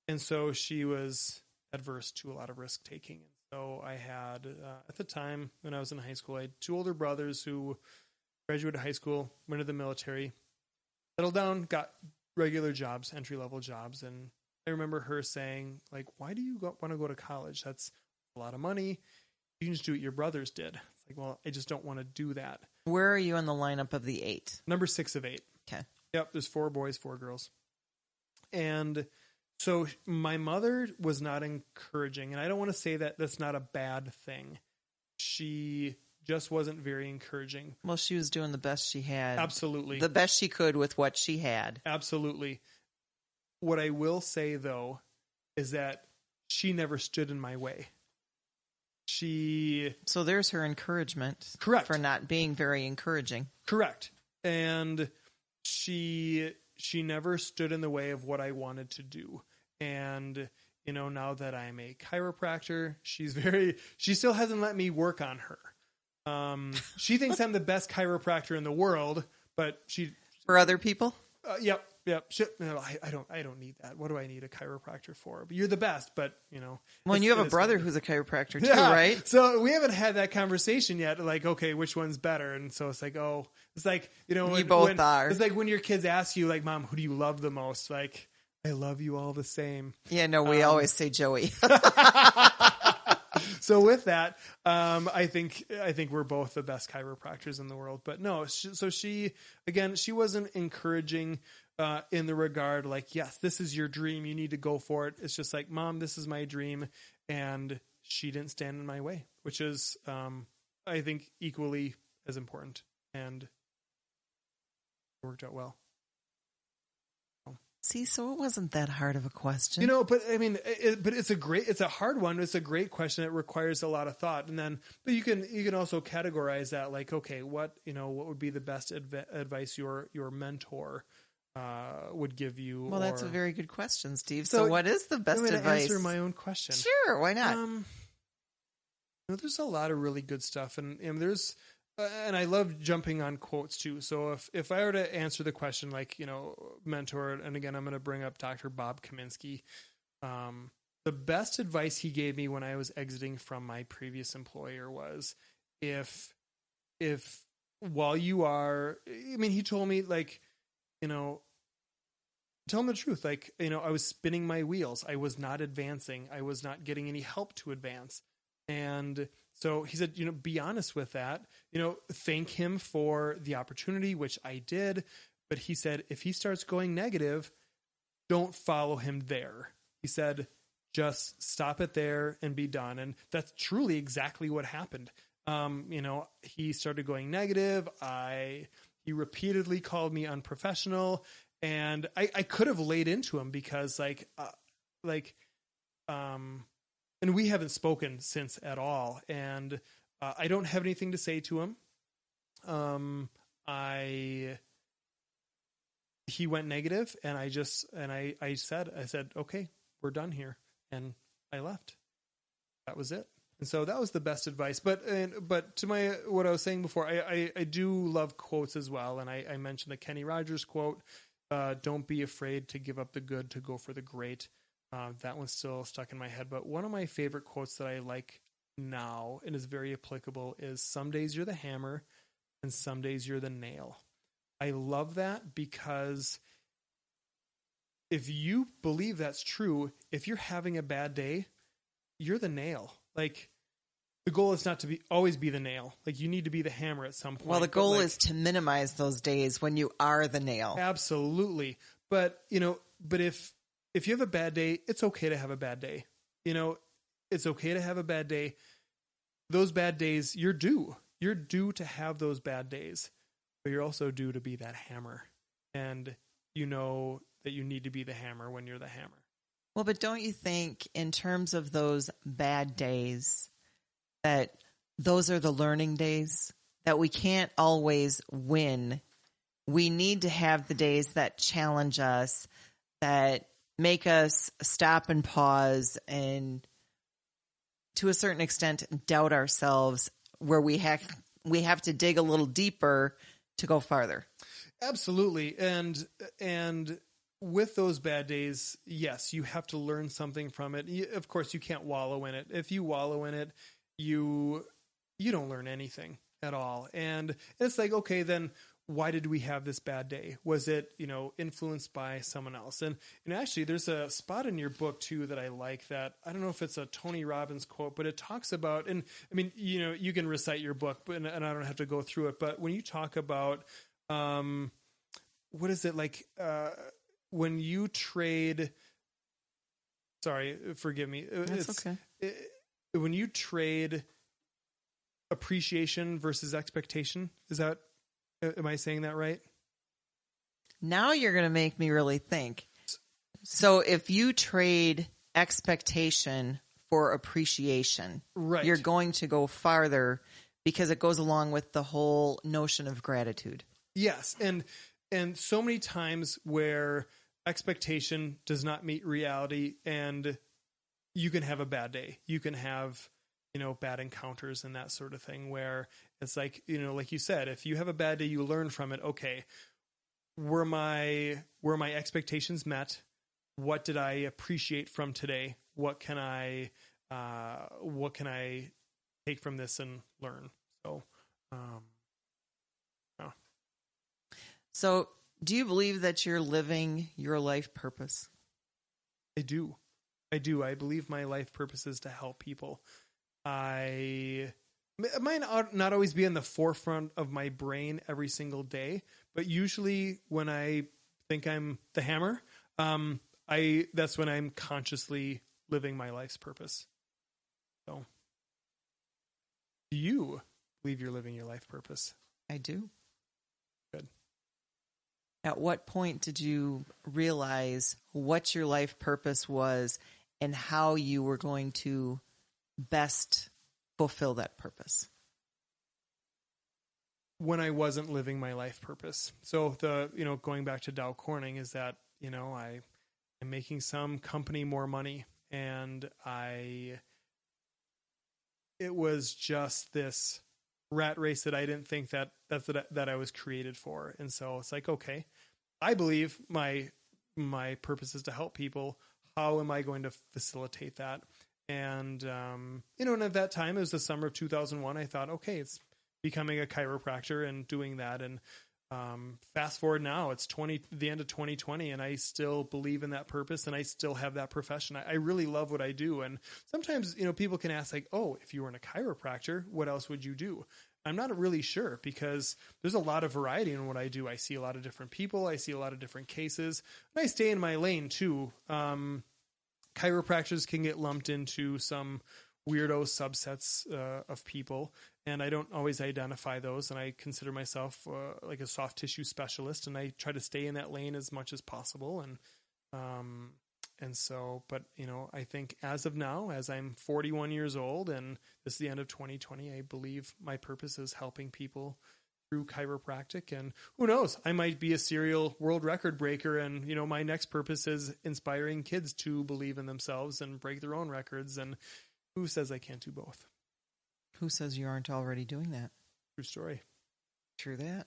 And so she was adverse to a lot of risk taking. And so I had, at the time when I was in high school, I had 2 older brothers who graduated high school, went to the military, settled down, got regular jobs, entry-level jobs. And I remember her saying, like, why do you want to go to college? That's a lot of money. You can just do what your brothers did. It's like, well, I just don't want to do that. Where are you in the lineup of the 8? Number 6 of 8. Okay. Yep, there's 4 boys, 4 girls. And so my mother was not encouraging, and I don't want to say that that's not a bad thing. She just wasn't very encouraging. Well, she was doing the best she had. Absolutely. The best she could with what she had. Absolutely. What I will say, though, is that she never stood in my way. So there's her encouragement. Correct. For not being very encouraging. Correct. And she never stood in the way of what I wanted to do. And, now that I'm a chiropractor, she still hasn't let me work on her. She thinks I'm the best chiropractor in the world, but for other people? Yep. No, I don't need that. What do I need a chiropractor for? But you're the best, but Well, and you have a brother who's a chiropractor too, right? So we haven't had that conversation yet. Like, okay, which one's better? And so it's like, you both are. It's like when your kids ask you, like, Mom, who do you love the most? Like, I love you all the same. Yeah, no, we always say Joey. So with that, I think we're both the best chiropractors in the world. But no, she wasn't encouraging in the regard like, yes, this is your dream. You need to go for it. It's just like, Mom, this is my dream. And she didn't stand in my way, which is, I think, equally as important. And it worked out well. See, so it wasn't that hard of a question. But I mean, it's a hard one. It's a great question. It requires a lot of thought. And then, but you can also categorize that like, okay, what would be the best advice your mentor would give you? Well, that's a very good question, Steve. So what is the best advice? Answer my own question. Sure. Why not? There's a lot of really good stuff and there's, and I love jumping on quotes too. So if I were to answer the question, like, mentor, and again, I'm going to bring up Dr. Bob Kaminsky. The best advice he gave me when I was exiting from my previous employer was if while you are, he told me like, tell him the truth. Like, I was spinning my wheels. I was not advancing. I was not getting any help to advance. And so he said, be honest with that, thank him for the opportunity, which I did. But he said, if he starts going negative, don't follow him there. He said, just stop it there and be done. And that's truly exactly what happened. He started going negative. He repeatedly called me unprofessional, and I could have laid into him because and we haven't spoken since at all. And I don't have anything to say to him. He went negative, and I said, okay, we're done here. And I left. that was it. And so that was the best advice. But to what I was saying before, I do love quotes as well. And I mentioned the Kenny Rogers quote, don't be afraid to give up the good to go for the great. That one's still stuck in my head. But one of my favorite quotes that I like now and is very applicable is, some days you're the hammer and some days you're the nail. I love that, because if you believe that's true, if you're having a bad day, you're the nail. Like, the goal is not to always be the nail. Like, you need to be the hammer at some point. Well, the goal is to minimize those days when you are the nail. Absolutely. But, if you have a bad day, it's okay to have a bad day. It's okay to have a bad day. Those bad days, you're due. You're due to have those bad days, but you're also due to be that hammer. And you know that you need to be the hammer when you're the hammer. Well, but don't you think, in terms of those bad days, that those are the learning days, that we can't always win? We need to have the days that challenge us, that make us stop and pause, and to a certain extent doubt ourselves, where we have to dig a little deeper to go farther. Absolutely. And with those bad days, yes, you have to learn something from it. Of course, you can't wallow in it. If you wallow in it, you don't learn anything at all. And it's like, okay, then why did we have this bad day? Was it, influenced by someone else? And actually, there's a spot in your book too that I like, that I don't know if it's a Tony Robbins quote, but it talks about, and I mean, you can recite your book, and I don't have to go through it, but when you talk about, what is it like, when you trade, sorry, forgive me. That's okay. When you trade appreciation versus expectation, am I saying that right? Now you're going to make me really think. So if you trade expectation for appreciation, right, you're going to go farther, because it goes along with the whole notion of gratitude. Yes. And so many times where expectation does not meet reality, and you can have a bad day. You can have, bad encounters and that sort of thing, where it's like, like you said, if you have a bad day, you learn from it. Okay, were my expectations met? What did I appreciate from today? What can I take from this and learn? So, yeah. So, do you believe that you're living your life purpose? I do. I believe my life purpose is to help people. It might not always be in the forefront of my brain every single day, but usually when I think I'm the hammer, that's when I'm consciously living my life's purpose. So, do you believe you're living your life purpose? I do. Good. At what point did you realize what your life purpose was and how you were going to best fulfill that purpose? When I wasn't living my life purpose. So going back to Dow Corning, is that, I'm making some company more money, and it was just this rat race that I didn't think that I was created for. And so it's like, okay, I believe my purpose is to help people. How am I going to facilitate that? And, and at that time, it was the summer of 2001. I thought, okay, it's becoming a chiropractor and doing that. And fast forward now, it's the end of 2020, and I still believe in that purpose, and I still have that profession. I really love what I do. And sometimes, people can ask, like, oh, if you weren't a chiropractor, what else would you do? I'm not really sure, because there's a lot of variety in what I do. I see a lot of different people. I see a lot of different cases. And I stay in my lane too. Chiropractors can get lumped into some weirdo subsets of people, and I don't always identify those. And I consider myself like a soft tissue specialist, and I try to stay in that lane as much as possible. And so, but I think as of now, as I'm 41 years old, and this is the end of 2020, I believe my purpose is helping people through chiropractic. And who knows, I might be a serial world record breaker, and my next purpose is inspiring kids to believe in themselves and break their own records. And Who says I can't do both? Who says you aren't already doing that? True story. True that.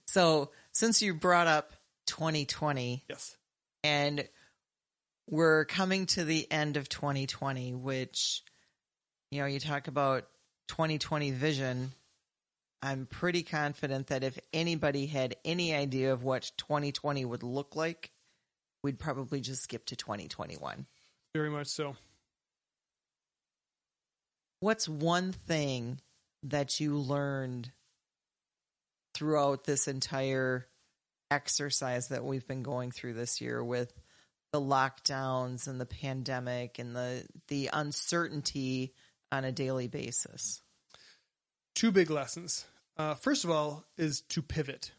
So since you brought up 2020, Yes. and we're coming to the end of 2020, which, you talk about 2020 vision. I'm pretty confident that if anybody had any idea of what 2020 would look like, we'd probably just skip to 2021. Very much so. What's one thing that you learned throughout this entire exercise that we've been going through this year with the lockdowns and the pandemic and the uncertainty on a daily basis? Two big lessons. First of all is to pivot.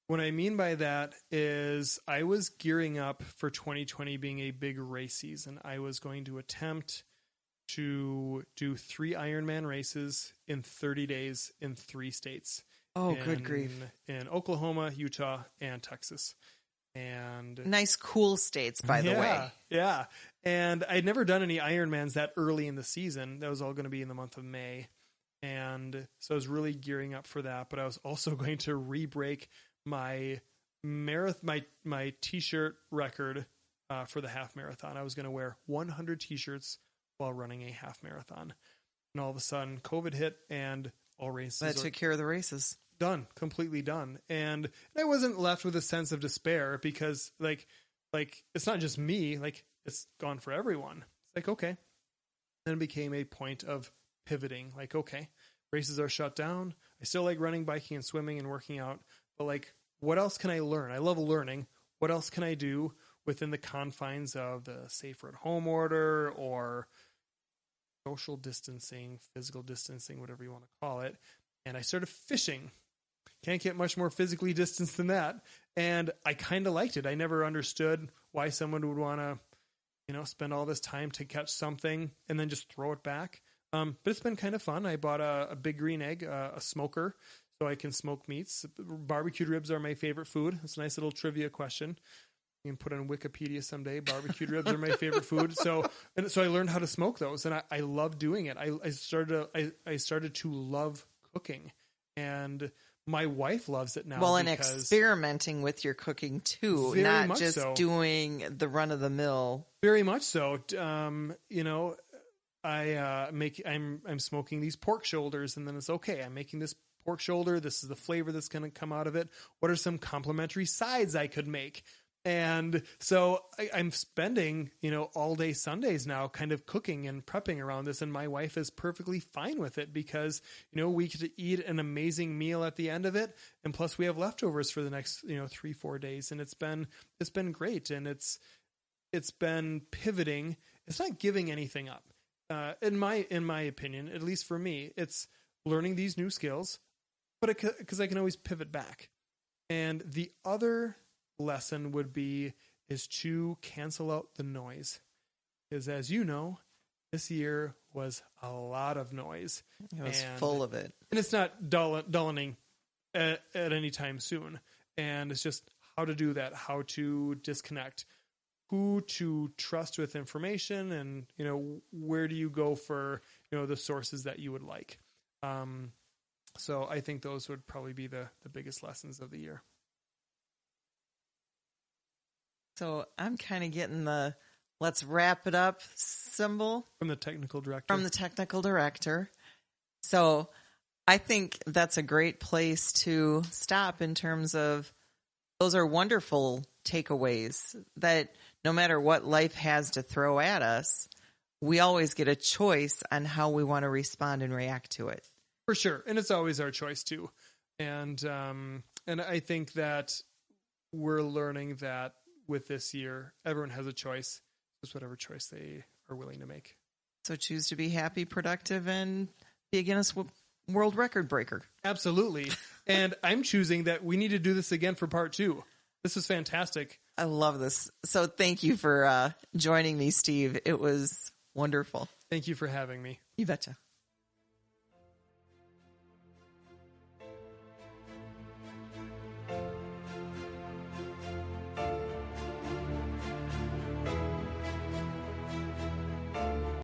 What I mean by that is I was gearing up for 2020 being a big race season. I was going to attempt to do 3 Ironman races in 30 days in 3 states. Oh, good grief. In Oklahoma, Utah, and Texas. And nice, cool states, by the way. Yeah. And I'd never done any Ironmans that early in the season. That was all going to be in the month of May. And so I was really gearing up for that. But I was also going to re-break my my t-shirt record for the half marathon. I was going to wear 100 t-shirts while running a half marathon. And all of a sudden, COVID hit and all races that took care of the races. Done, completely done. And I wasn't left with a sense of despair because like it's not just me, like it's gone for everyone. It's like, okay. Then it became a point of pivoting. Like, okay, races are shut down. I still like running, biking, and swimming and working out. But like, what else can I learn? I love learning. What else can I do within the confines of the safer at home order or social distancing, physical distancing, whatever you want to call it. And I started fishing. Can't get much more physically distanced than that. And I kind of liked it. I never understood why someone would want to, spend all this time to catch something and then just throw it back. But it's been kind of fun. I bought a big green egg, a smoker, so I can smoke meats. Barbecued ribs are my favorite food. It's a nice little trivia question. You can put on Wikipedia someday. Barbecued ribs are my favorite food. So I learned how to smoke those, and I love doing it. I started to love cooking, and my wife loves it now. Well, and experimenting with your cooking too, not just doing the run of the mill. Very much so. I'm smoking these pork shoulders, and then it's okay. I'm making this pork shoulder. This is the flavor that's going to come out of it. What are some complementary sides I could make? And so I'm spending, all day Sundays now kind of cooking and prepping around this. And my wife is perfectly fine with it because, we get to eat an amazing meal at the end of it. And plus we have leftovers for the next, 3-4 days. And it's been great. And it's been pivoting. It's not giving anything up. In my opinion, at least for me, it's learning these new skills, but because I can always pivot back. And the other lesson is to cancel out the noise, because as you know, this year was a lot of noise. It was full of it, and it's not dulling at any time soon. And it's just how to do that, how to disconnect, who to trust with information, and where do you go for the sources that you would like. So I think those would probably be the biggest lessons of the year. So I'm kind of getting the let's wrap it up symbol. From the technical director. So I think that's a great place to stop in terms of those are wonderful takeaways that no matter what life has to throw at us, we always get a choice on how we want to respond and react to it. For sure. And it's always our choice too. And I think that we're learning that with this year, everyone has a choice, just whatever choice they are willing to make. So choose to be happy, productive, and be a Guinness World Record breaker. Absolutely. And I'm choosing that we need to do this again for part 2. This is fantastic. I love this. So thank you for joining me, Steve. It was wonderful. Thank you for having me. You betcha.